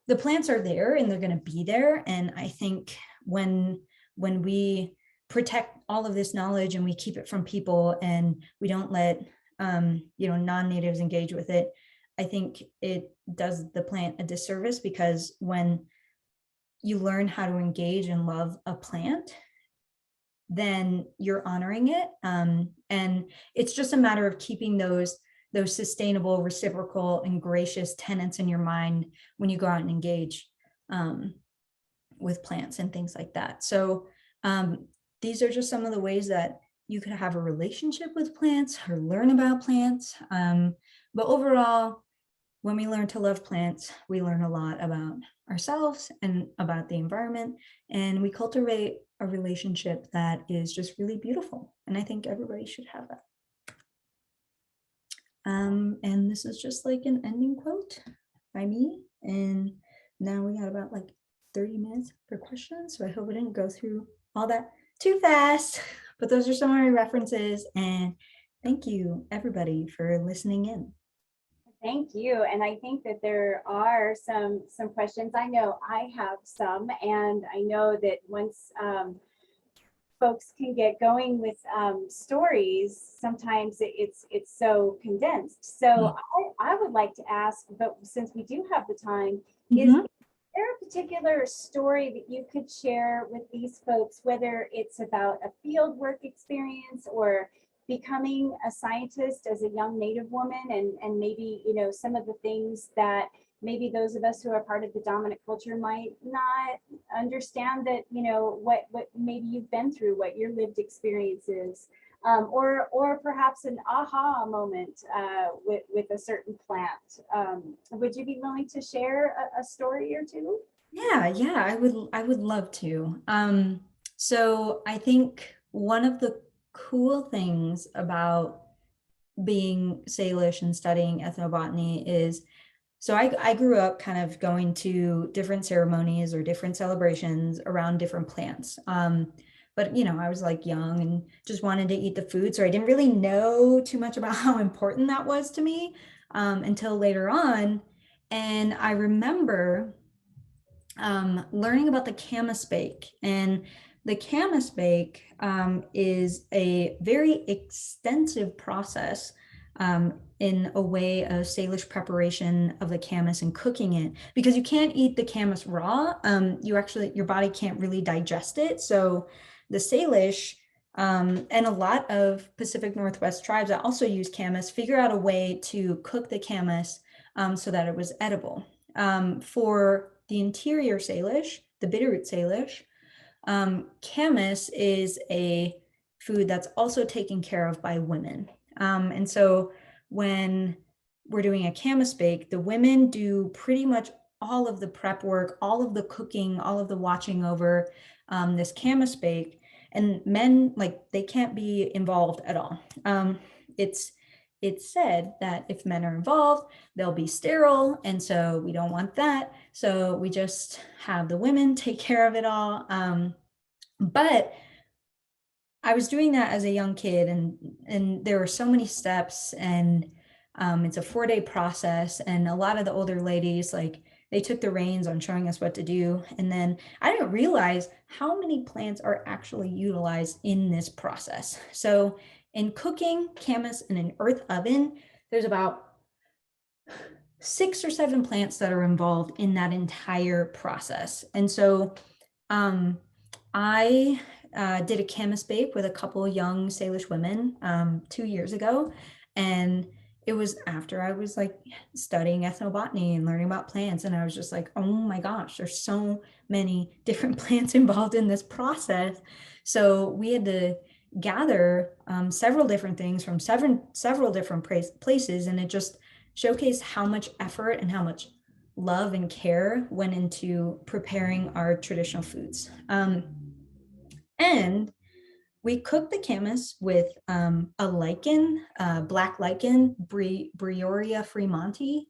the plants are there and they're going to be there. And I think when we protect all of this knowledge and we keep it from people and we don't let non-natives engage with it, I think it does the plant a disservice, because when you learn how to engage and love a plant, then you're honoring it. And it's just a matter of keeping those sustainable, reciprocal, and gracious tenets in your mind when you go out and engage with plants and things like that. So these are just some of the ways that you could have a relationship with plants or learn about plants. But overall, when we learn to love plants, we learn a lot about ourselves and about the environment, and we cultivate a relationship that is just really beautiful. And I think everybody should have that. And this is just like an ending quote by me. And now we got about like 30 minutes for questions. So I hope I didn't go through all that too fast, but those are some of my references. And thank you everybody for listening in. Thank you. And I think that there are some questions. I know I have some, and I know that once folks can get going with stories, sometimes it's so condensed. So I would like to ask, but since we do have the time, is there a particular story that you could share with these folks, whether it's about a field work experience or becoming a scientist as a young Native woman, and maybe, some of the things that maybe those of us who are part of the dominant culture might not understand, that, what maybe you've been through, what your lived experience is, or perhaps an aha moment with a certain plant. Would you be willing to share a story or two? Yeah, I would love to. So I think one of the cool things about being Salish and studying ethnobotany is, so I grew up kind of going to different ceremonies or different celebrations around different plants. But I was like young and just wanted to eat the food. So I didn't really know too much about how important that was to me until later on. And I remember learning about the camas bake. And the camas bake is a very extensive process in a way of Salish preparation of the camas and cooking it, because you can't eat the camas raw. Your body can't really digest it. So the Salish and a lot of Pacific Northwest tribes that also use camas figure out a way to cook the camas so that it was edible. For the interior Salish, the Bitterroot Salish, camas is a food that's also taken care of by women. And so when we're doing a camas bake, the women do pretty much all of the prep work, all of the cooking, all of the watching over this camas bake, and men, like, they can't be involved at all. It's said that if men are involved, they'll be sterile, and so we don't want that. So we just have the women take care of it all. But I was doing that as a young kid, and there were so many steps, and it's a 4-day process, and a lot of the older ladies, like, they took the reins on showing us what to do. And then I didn't realize how many plants are actually utilized in this process. So in cooking camas in an earth oven, there's about 6 or 7 plants that are involved in that entire process. And so I did a camas bake with a couple of young Salish women 2 years ago. And it was after I was like studying ethnobotany and learning about plants. And I was just like, oh my gosh, there's so many different plants involved in this process. So we had to gather several different things from several different places. And it just showcased how much effort and how much love and care went into preparing our traditional foods. And we cooked the camas with a lichen, black lichen, Brioria fremonti.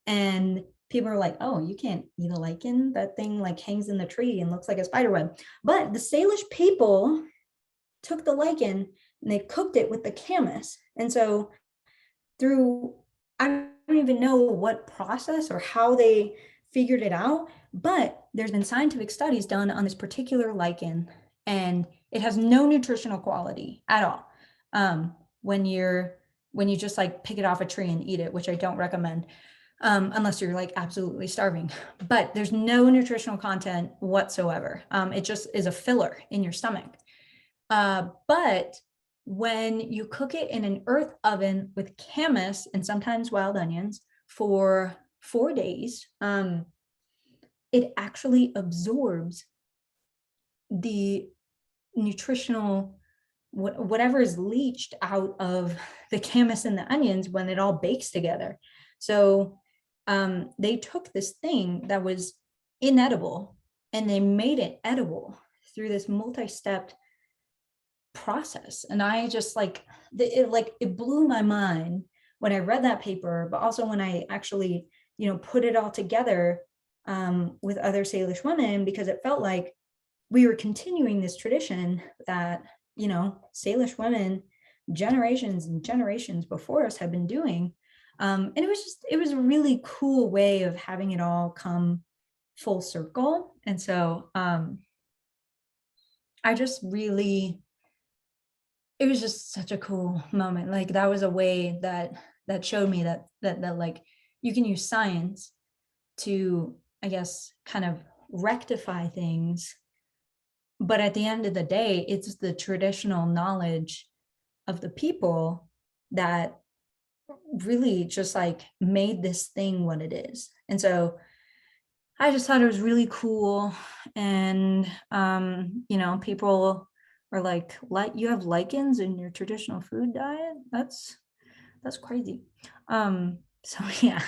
And people are like, oh, you can't eat a lichen. That thing like hangs in the tree and looks like a spider web. But the Salish people took the lichen and they cooked it with the camas. And so I don't even know what process or how they figured it out, but there's been scientific studies done on this particular lichen, and it has no nutritional quality at all. When you just like pick it off a tree and eat it, which I don't recommend, unless you're like absolutely starving, but there's no nutritional content whatsoever. It just is a filler in your stomach. But when you cook it in an earth oven with camas and sometimes wild onions for 4 days, it actually absorbs the nutritional, whatever is leached out of the camas and the onions when it all bakes together. So they took this thing that was inedible and they made it edible through this multi-stepped process. And I just it blew my mind when I read that paper, but also when I actually, put it all together with other Salish women, because it felt like we were continuing this tradition that, Salish women generations and generations before us have been doing. And it was a really cool way of having it all come full circle. And so I just really, it was just such a cool moment. Like, that was a way that showed me that like you can use science to, I guess, kind of rectify things. But at the end of the day, it's the traditional knowledge of the people that really just like made this thing what it is. And so I just thought it was really cool. And, people are like, you have lichens in your traditional food diet? That's crazy. So yeah,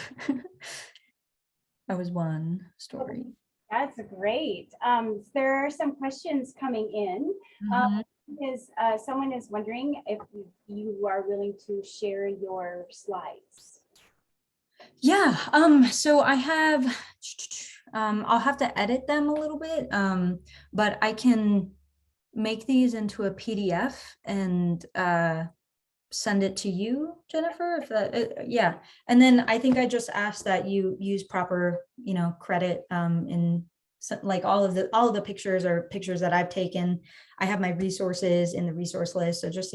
that was one story. That's great. There are some questions coming in. Because someone is wondering if you are willing to share your slides. Yeah, so I have, I'll have to edit them a little bit, but I can make these into a PDF and send it to you, Jennifer, if that, yeah. And then I think I just asked that you use proper, credit in like all of the pictures are pictures that I've taken. I have my resources in the resource list. So just,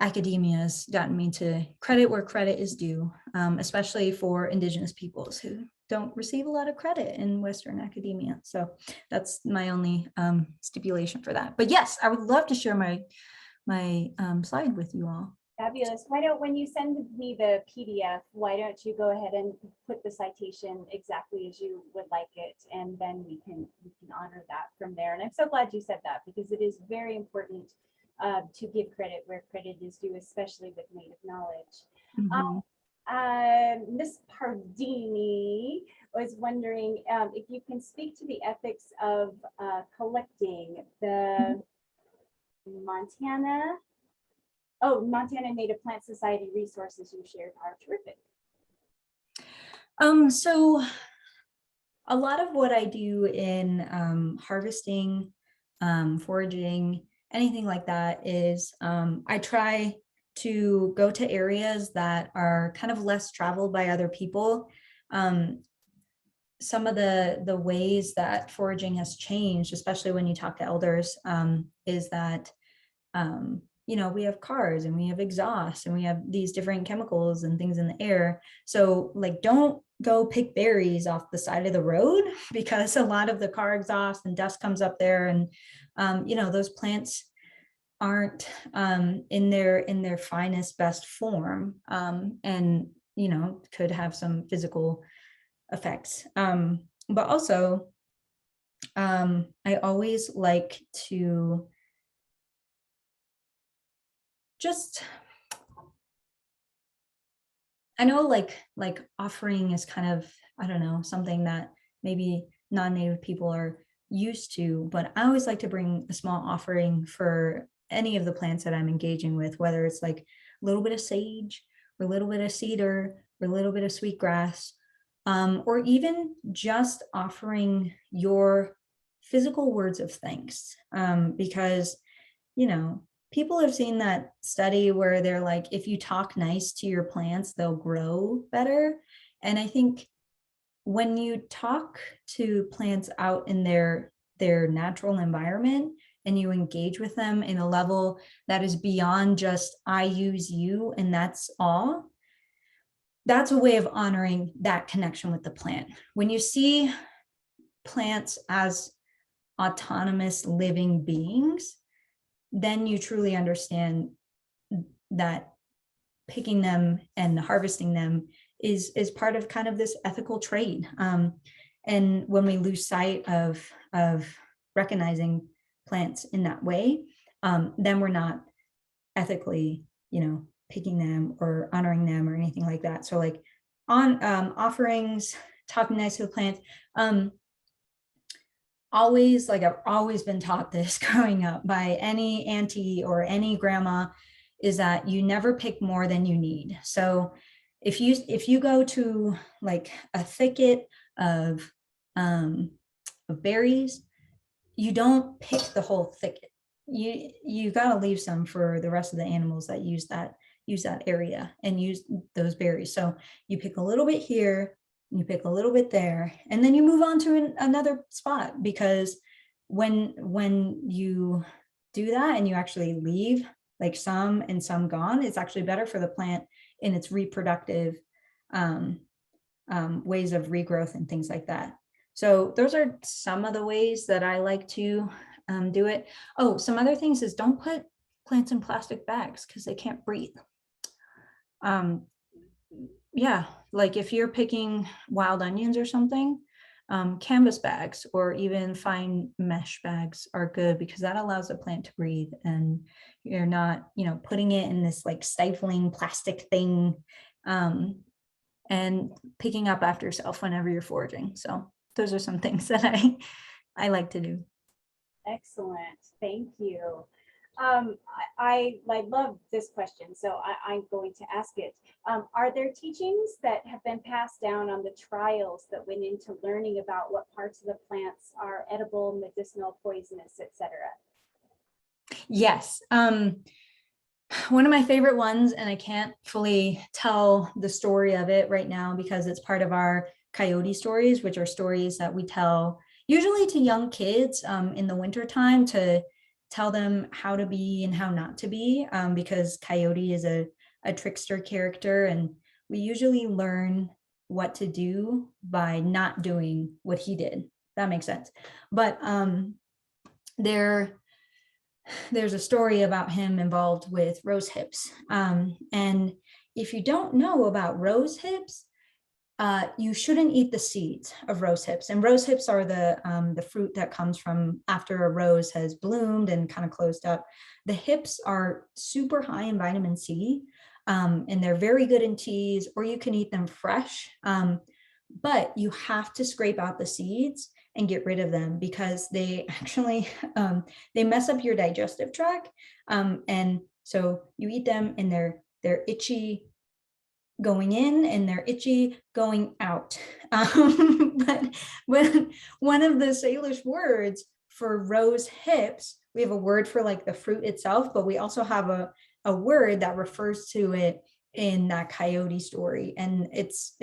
academia has gotten me to credit where credit is due, especially for Indigenous peoples who don't receive a lot of credit in Western academia. So that's my only stipulation for that. But yes, I would love to share my slide with you all. Fabulous. Why don't, when you send me the PDF, why don't you go ahead and put the citation exactly as you would like it, and then we can honor that from there. And I'm so glad you said that, because it is very important to give credit where credit is due, especially with native knowledge. Ms. Pardini was wondering if you can speak to the ethics of collecting the Montana Native Plant Society resources you shared are terrific. So a lot of what I do in harvesting, foraging, anything like that is I try to go to areas that are kind of less traveled by other people. Some of the ways that foraging has changed, especially when you talk to elders, is that you know, we have cars and we have exhaust and we have these different chemicals and things in the air. So like, don't go pick berries off the side of the road, because a lot of the car exhaust and dust comes up there, and you know, those plants aren't in their finest, best form, and you know, could have some physical effects. But also, I always like to just, I know like offering is kind of, I don't know, something that maybe non-native people are used to, but I always like to bring a small offering for any of the plants that I'm engaging with, whether it's like a little bit of sage or a little bit of cedar or a little bit of sweetgrass, or even just offering your physical words of thanks, because, you know, people have seen that study where they're like, if you talk nice to your plants, they'll grow better. And I think when you talk to plants out in their natural environment and you engage with them in a level that is beyond just I use you and that's all, that's a way of honoring that connection with the plant. When you see plants as autonomous living beings, then you truly understand that picking them and harvesting them is part of kind of this ethical trade. And when we lose sight of recognizing plants in that way, then we're not ethically, you know, picking them or honoring them or anything like that. So like on offerings, talking nice to the plants, always, like I've always been taught this growing up by any auntie or any grandma, is that you never pick more than you need. So if you go to like a thicket of berries, you don't pick the whole thicket. You got to leave some for the rest of the animals that use that area and use those berries. So you pick a little bit here, you pick a little bit there, and then you move on to another spot, because when you do that and you actually leave like some and some gone, it's actually better for the plant in its reproductive ways of regrowth and things like that. So those are some of the ways that I like to do it. Oh, some other things is don't put plants in plastic bags because they can't breathe. Yeah, like if you're picking wild onions or something, canvas bags or even fine mesh bags are good, because that allows the plant to breathe and you're not, you know, putting it in this like stifling plastic thing, and picking up after yourself whenever you're foraging. So those are some things that I like to do. Excellent, thank you. I love this question, so I'm going to ask it. Are there teachings that have been passed down on the trials that went into learning about what parts of the plants are edible, medicinal, poisonous, etc.? Yes. One of my favorite ones, and I can't fully tell the story of it right now because it's part of our Coyote stories, which are stories that we tell usually to young kids in the wintertime to tell them how to be and how not to be, because Coyote is a trickster character, and we usually learn what to do by not doing what he did. That makes sense. But there's a story about him involved with rose hips. And if you don't know about rose hips, you shouldn't eat the seeds of rose hips. And rose hips are the fruit that comes from after a rose has bloomed and kind of closed up. The hips are super high in vitamin C, and they're very good in teas, or you can eat them fresh. But you have to scrape out the seeds and get rid of them, because they actually they mess up your digestive tract. And so you eat them and they're itchy going in and they're itchy going out. But when one of the Salish words for rose hips, we have a word for like the fruit itself, but we also have a word that refers to it in that coyote story. And it's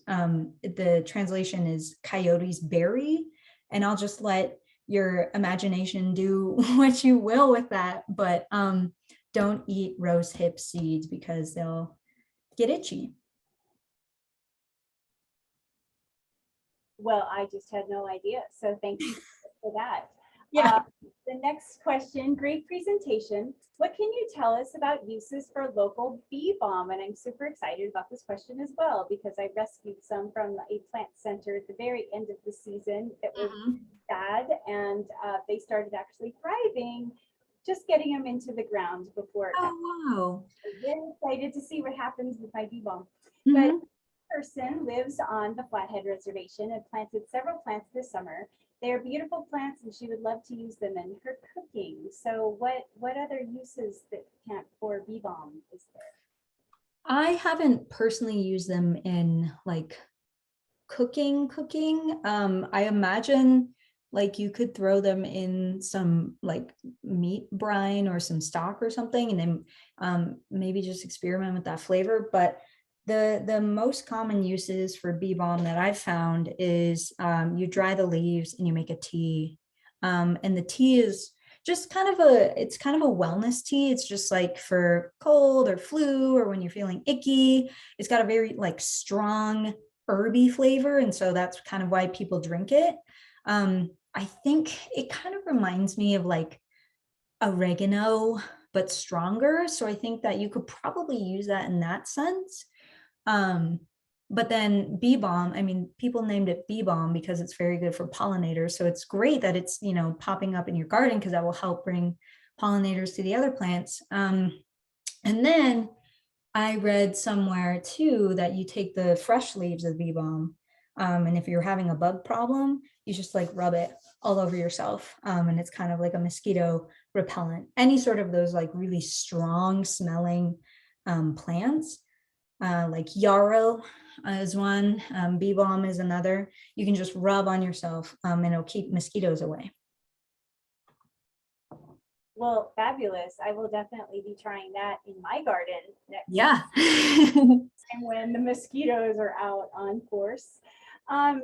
the translation is coyote's berry. And I'll just let your imagination do what you will with that. But don't eat rose hip seeds because they'll get itchy. Well, I just had no idea. So thank you for that. Yeah. The next question, great presentation. What can you tell us about uses for local bee balm? And I'm super excited about this question as well, because I rescued some from a plant center at the very end of the season that was sad, and they started actually thriving, just getting them into the ground before. Oh, wow. I'm very excited to see what happens with my bee balm. Mm-hmm. But person lives on the Flathead Reservation and planted several plants this summer. They are beautiful plants and she would love to use them in her cooking. So what other uses that can't for bee balm is there? I haven't personally used them in like cooking. I imagine like you could throw them in some like meat brine or some stock or something, and then maybe just experiment with that flavor. But the most common uses for bee balm that I've found is you dry the leaves and you make a tea. And the tea is just it's kind of a wellness tea. It's just like for cold or flu or when you're feeling icky. It's got a very like strong herby flavor. And so that's kind of why people drink it. I think it kind of reminds me of like oregano, but stronger. So I think that you could probably use that in that sense. But then bee balm, I mean, people named it bee balm because it's very good for pollinators. So it's great that it's, popping up in your garden, because that will help bring pollinators to the other plants. And then I read somewhere too that you take the fresh leaves of bee balm, and if you're having a bug problem, you just like rub it all over yourself. And it's kind of like a mosquito repellent. Any sort of those like really strong smelling plants, like yarrow is one, bee balm is another. You can just rub on yourself and it'll keep mosquitoes away. Well, fabulous. I will definitely be trying that in my garden next. Yeah. And when the mosquitoes are out on force. A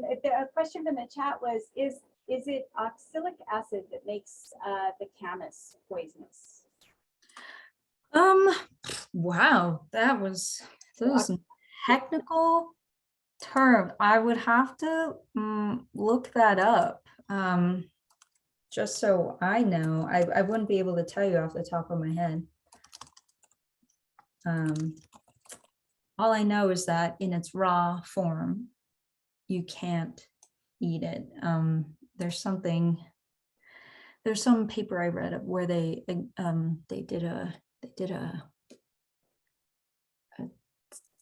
question from the chat was, is it oxalic acid that makes the camas poisonous? Wow, that was some technical term. I would have to look that up. Just so I know, I wouldn't be able to tell you off the top of my head. All I know is that in its raw form, you can't eat it. There's some paper I read of where they did a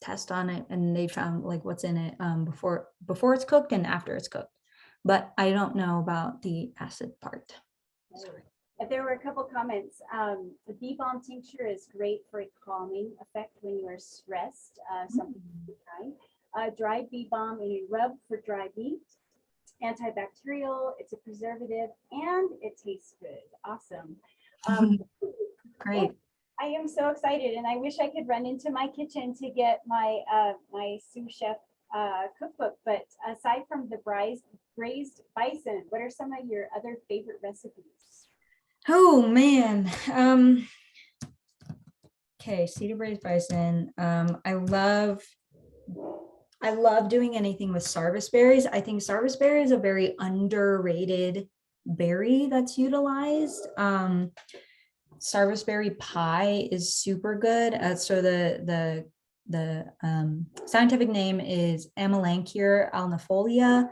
test on it, and they found like what's in it before it's cooked and after it's cooked. But I don't know about the acid part. Sorry. There were a couple comments. The bee balm tincture is great for a calming effect when you are stressed. Something to try. Dried bee balm in a rub for dry meat. Antibacterial. It's a preservative and it tastes good. Awesome. Great. I am so excited, and I wish I could run into my kitchen to get my my sous chef cookbook. But aside from the braised bison, what are some of your other favorite recipes? Oh man. Okay, cedar braised bison. I love doing anything with sarvice berries. I think sarvice berry is a very underrated berry that's utilized. Sarvisberry pie is super good. So the scientific name is Amelanchier alnifolia.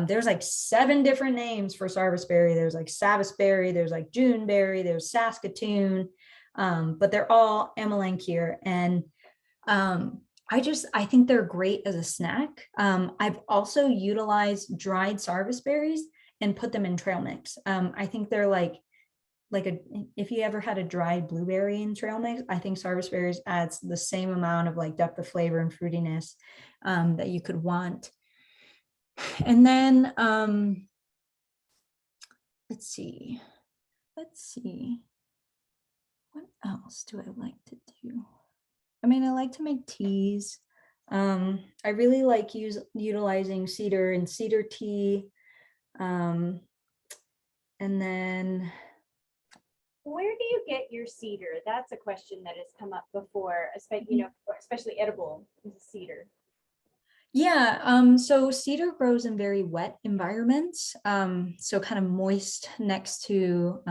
There's like 7 different names for sarvisberry. There's like Savisberry, there's like Juneberry, there's Saskatoon, but they're all Amelanchier. And I think they're great as a snack. I've also utilized dried sarvisberries and put them in trail mix. I think they're like if you ever had a dried blueberry in trail mix, I think sarvisberries adds the same amount of like depth of flavor and fruitiness that you could want. And then let's see. What else do I like to do? I mean, I like to make teas. I really like utilizing cedar and cedar tea. And then where do you get your cedar? That's a question that has come up before, especially edible cedar. Yeah, so cedar grows in very wet environments, so kind of moist next to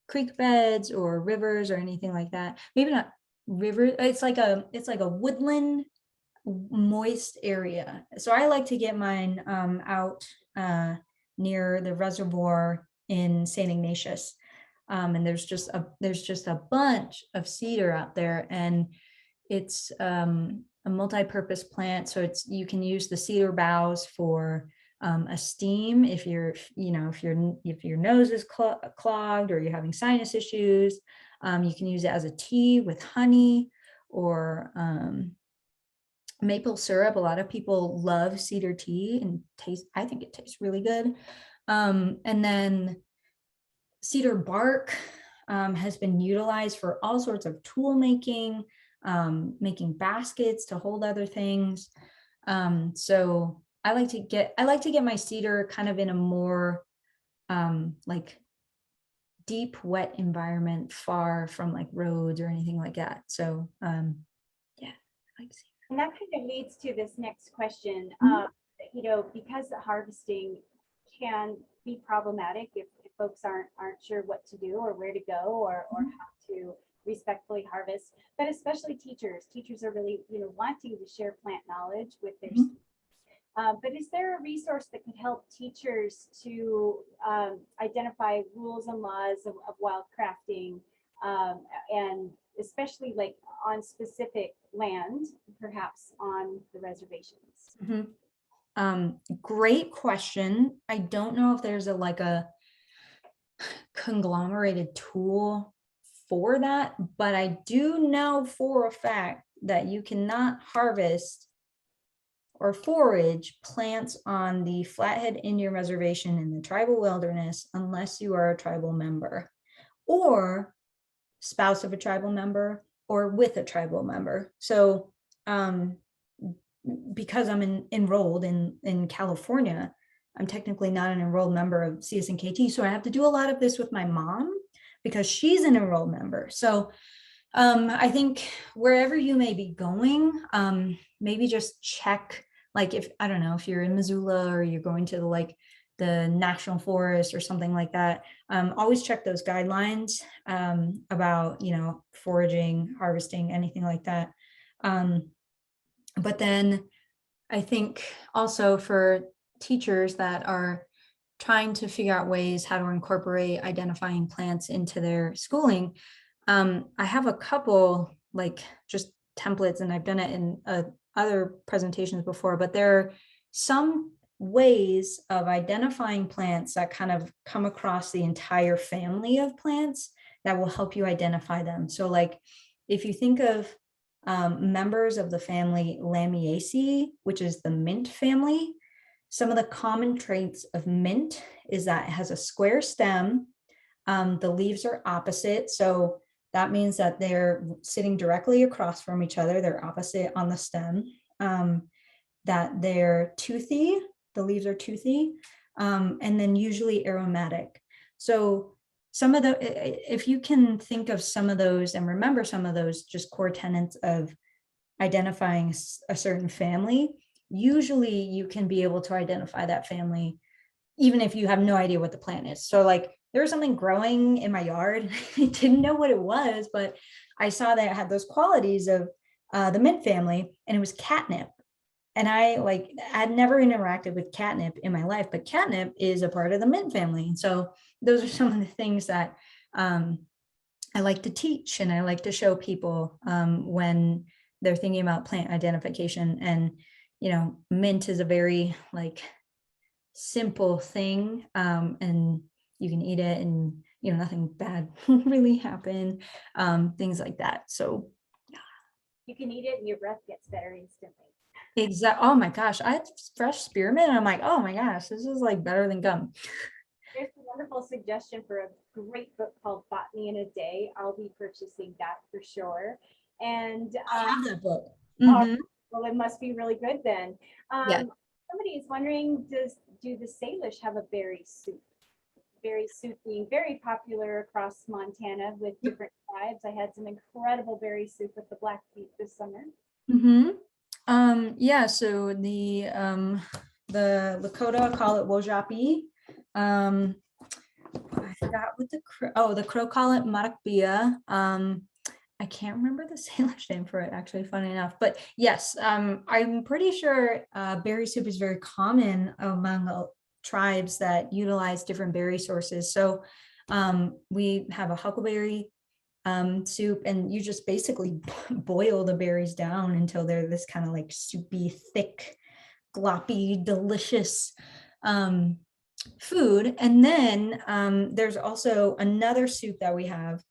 creek beds or rivers or anything like that. Maybe not river. It's like a woodland moist area. So I like to get mine out near the reservoir in St. Ignatius. And there's just a bunch of cedar out there, and it's a multi-purpose plant. So you can use the cedar boughs for a steam if your nose is clogged or you're having sinus issues. You can use it as a tea with honey or maple syrup. A lot of people love cedar tea and I think it tastes really good. And then cedar bark has been utilized for all sorts of tool making, making baskets to hold other things. So I like to get my cedar kind of in a more like deep, wet environment, far from like roads or anything like that. So yeah, I like cedar. And that kind of leads to this next question. Because the harvesting can be problematic if folks aren't sure what to do or where to go or how to respectfully harvest, but especially teachers are really wanting to share plant knowledge with their students. But is there a resource that could help teachers to identify rules and laws of wildcrafting, and especially like on specific land, perhaps on the reservations? Great question. I don't know if there's a conglomerated tool for that, but I do know for a fact that you cannot harvest or forage plants on the Flathead Indian Reservation in the tribal wilderness unless you are a tribal member or spouse of a tribal member or with a tribal member. So because I'm enrolled in California, I'm technically not an enrolled member of CSNKT. So I have to do a lot of this with my mom because she's an enrolled member. So I think wherever you may be going, maybe just check, like if you're in Missoula or you're going to the national forest or something like that, always check those guidelines about, foraging, harvesting, anything like that. But then I think also for teachers that are trying to figure out ways how to incorporate identifying plants into their schooling, I have a couple just templates, and I've done it in other presentations before, but there are some ways of identifying plants that kind of come across the entire family of plants that will help you identify them. So if you think of members of the family Lamiaceae, which is the mint family, some of the common traits of mint is that it has a square stem. The leaves are opposite. So that means that they're sitting directly across from each other. They're opposite on the stem. That they're toothy. The leaves are toothy. And then usually aromatic. So if you can think of some of those and remember some of those just core tenets of identifying a certain family, usually you can be able to identify that family even if you have no idea what the plant is. So there was something growing in my yard. I didn't know what it was, but I saw that it had those qualities of the mint family, and it was catnip. And I'd never interacted with catnip in my life, but catnip is a part of the mint family. And so those are some of the things that I like to teach and I like to show people when they're thinking about plant identification. And, mint is a very simple thing, and you can eat it and, nothing bad will really happen, things like that. So You can eat it and your breath gets better instantly. oh my gosh, I had fresh spearmint and I'm like, oh my gosh, this is better than gum. There's a wonderful suggestion for a great book called Botany in a Day. I'll be purchasing that for sure. And I have that book. well, it must be really good then. Yeah. Somebody is wondering, do the Salish have a berry soup? Berry soup being very popular across Montana with different tribes. I had some incredible berry soup with the Blackfeet this summer. Yeah, so the Lakota call it wojapi. I forgot what the Crow call it marakbia. I can't remember the Salish name for it, actually, funny enough. But yes, I'm pretty sure berry soup is very common among tribes that utilize different berry sources. So we have a huckleberry soup, and you just basically boil the berries down until they're this kind of soupy, thick, gloppy, delicious food. And then there's also another soup that we have,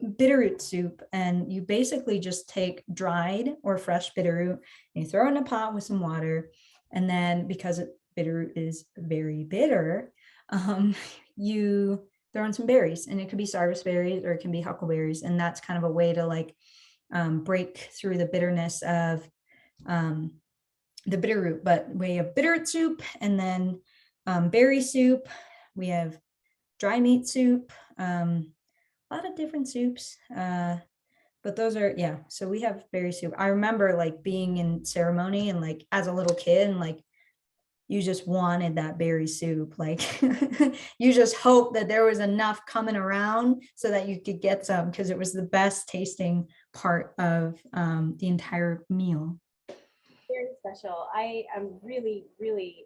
bitterroot soup, and you basically just take dried or fresh bitterroot and you throw it in a pot with some water, and then because bitterroot is very bitter, you throw in some berries, and it could be sarvis berries or it can be huckleberries, and that's kind of a way to break through the bitterness of the bitterroot. But we have bitterroot soup, and then berry soup, we have dry meat soup, a lot of different soups, but those are, yeah, so we have berry soup. I remember being in ceremony and as a little kid, and you just wanted that berry soup, you just hope that there was enough coming around so that you could get some, because it was the best tasting part of the entire meal. Very special. I am really, really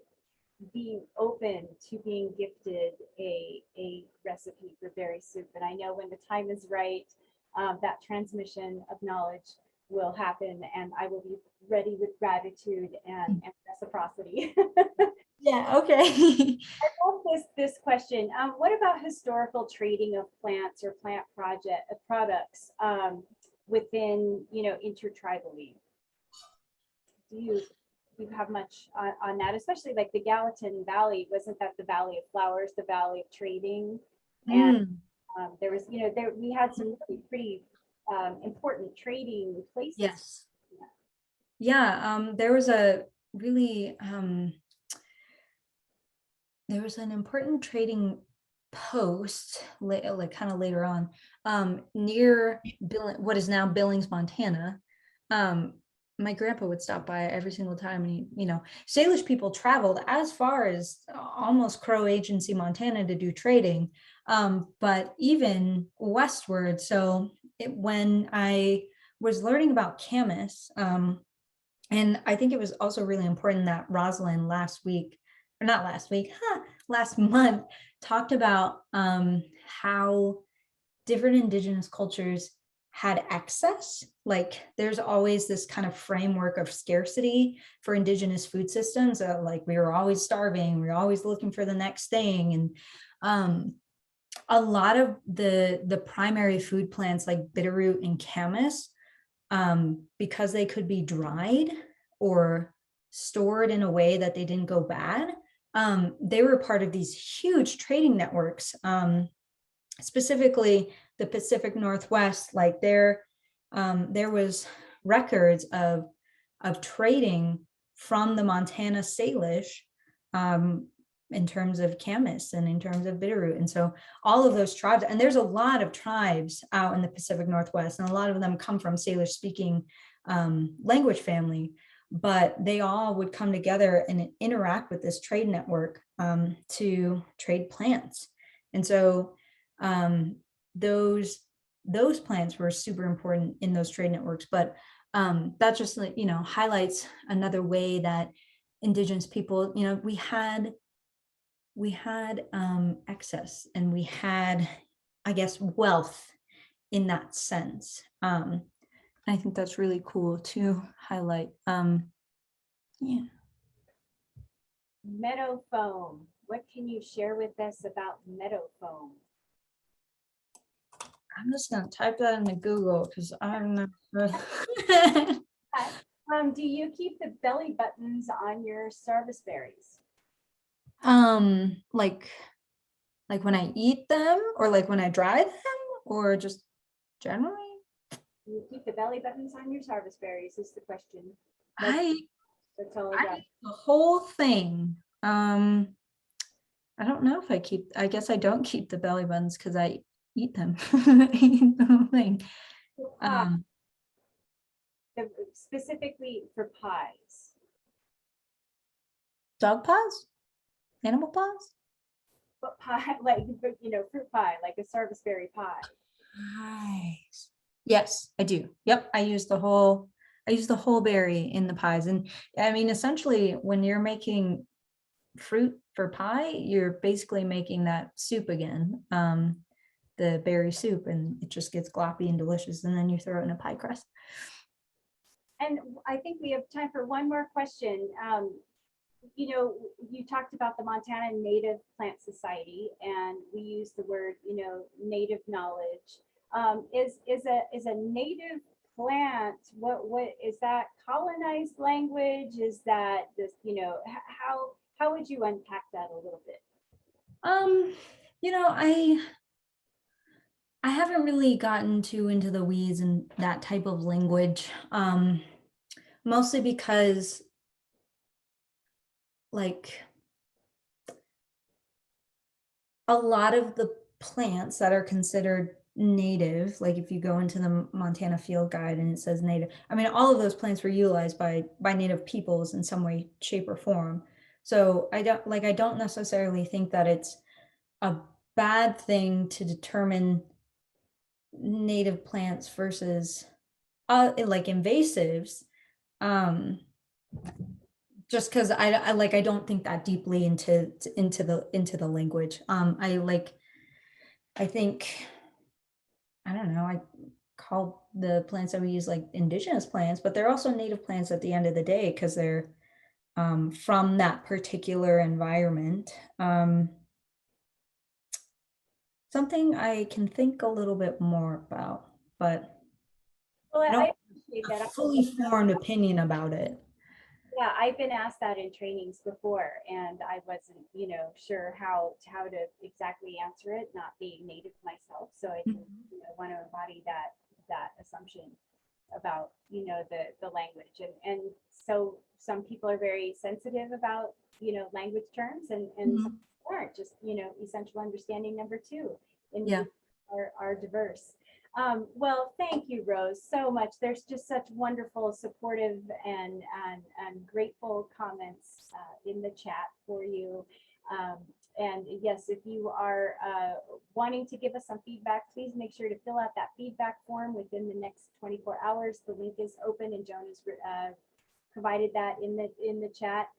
being open to being gifted a recipe for berry soup. And I know when the time is right, that transmission of knowledge will happen, and I will be ready with gratitude and reciprocity. Yeah, okay. I love this question. What about historical trading of plants or plant products within, intertribally? Do you have much on that, especially the Gallatin Valley? Wasn't that the Valley of Flowers, the Valley of Trading? And there was, we had some really pretty important trading places. Yes. Yeah, there was a really there was an important trading post kind of later on near what is now Billings, Montana. My grandpa would stop by every single time, and Salish people traveled as far as almost Crow Agency, Montana, to do trading, but even westward. So when I was learning about camas, and I think it was also really important that Rosalind last month talked about how different Indigenous cultures had excess. There's always this kind of framework of scarcity for Indigenous food systems. We were always starving, we were always looking for the next thing. And a lot of the primary food plants like bitterroot and camas, because they could be dried or stored in a way that they didn't go bad, they were part of these huge trading networks, specifically the Pacific Northwest. There was records of trading from the Montana Salish in terms of camas and in terms of bitterroot. And so all of those tribes, and there's a lot of tribes out in the Pacific Northwest, and a lot of them come from Salish speaking language family, but they all would come together and interact with this trade network to trade plants. And so those plants were super important in those trade networks. But that just, you know, highlights another way that Indigenous people, you know, we had excess, and we had, I guess, wealth in that sense. I think that's really cool to highlight. Yeah. Meadow foam. What can you share with us about meadow foam? I'm just gonna type that into Google because I'm not sure. Do you keep the belly buttons on your service berries? Like when I eat them, or like when I dry them, or just generally? Do you keep the belly buttons on your service berries is the question. I That's all I got. eat the whole thing. I don't know if I guess I don't keep the belly buttons because I eat them. I eat the whole thing. Specifically for pies. Dog paws? Animal paws? But pie, like, you know, fruit pie, like a service berry pie. Nice. Yes, I do. Yep, I use the whole berry in the pies. And I mean, essentially, when you're making fruit for pie, you're basically making that soup again, the berry soup, and it just gets gloppy and delicious. And then you throw it in a pie crust. And I think we have time for one more question. You know, you talked about the Montana Native Plant Society, and we use the word, you know, native knowledge. Is a native plant, what is that, colonized language? Is that this, you know, how would you unpack that a little bit? You know, I haven't really gotten too into the weeds and that type of language, mostly because, like, a lot of the plants that are considered native, like if you go into the Montana Field Guide and it says native, I mean, all of those plants were utilized by native peoples in some way, shape, or form. So I don't necessarily think that it's a bad thing to determine native plants versus like invasives, just because I don't think that deeply into the language. I think, I don't know, I call the plants that we use like indigenous plants, but they're also native plants at the end of the day because they're from that particular environment. Something I can think a little bit more about, but Well, I don't I appreciate have a that. fully formed opinion about it. Yeah, I've been asked that in trainings before, and I wasn't, you know, sure how to exactly answer it, not being native myself. So I didn't, you know, want to embody that assumption about, you know, the language, and so some people are very sensitive about, you know, language terms, and some aren't. Just, you know, essential understanding number two, and Yeah. are diverse. Well, thank you, Rose, so much. There's just such wonderful, supportive, and grateful comments in the chat for you. And yes, if you are wanting to give us some feedback, please make sure to fill out that feedback form within the next 24 hours. The link is open, and Joan has provided that in the chat.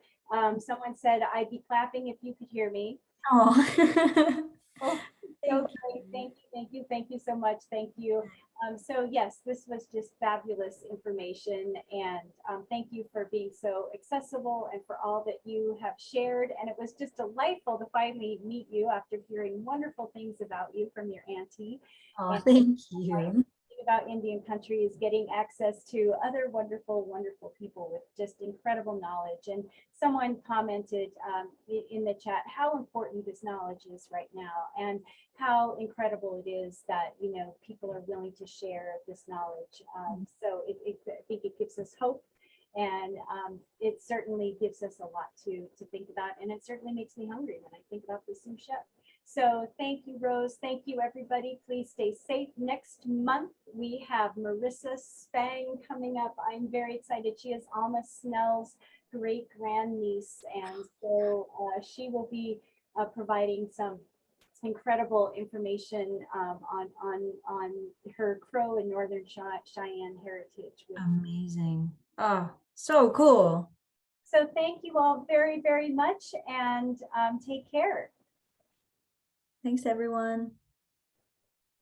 Someone said, "I'd be clapping if you could hear me." Oh. Oh, okay, thank you so much, thank you. So yes, this was just fabulous information, and thank you for being so accessible and for all that you have shared. And it was just delightful to finally meet you after hearing wonderful things about you from your auntie. Oh, And thank you. about Indian country is getting access to other wonderful, wonderful people with just incredible knowledge. And someone commented in the chat how important this knowledge is right now, and how incredible it is that, you know, people are willing to share this knowledge. So I think it gives us hope, and it certainly gives us a lot to think about, and it certainly makes me hungry when I think about the sous chef. So thank you, Rose. Thank you, everybody. Please stay safe. Next month, we have Marissa Spang coming up. I'm very excited. She is Alma Snell's great grandniece, and so she will be providing some incredible information on her Crow and Northern Cheyenne heritage. Amazing. Oh, so cool. So thank you all very, very much, and take care. Thanks, everyone.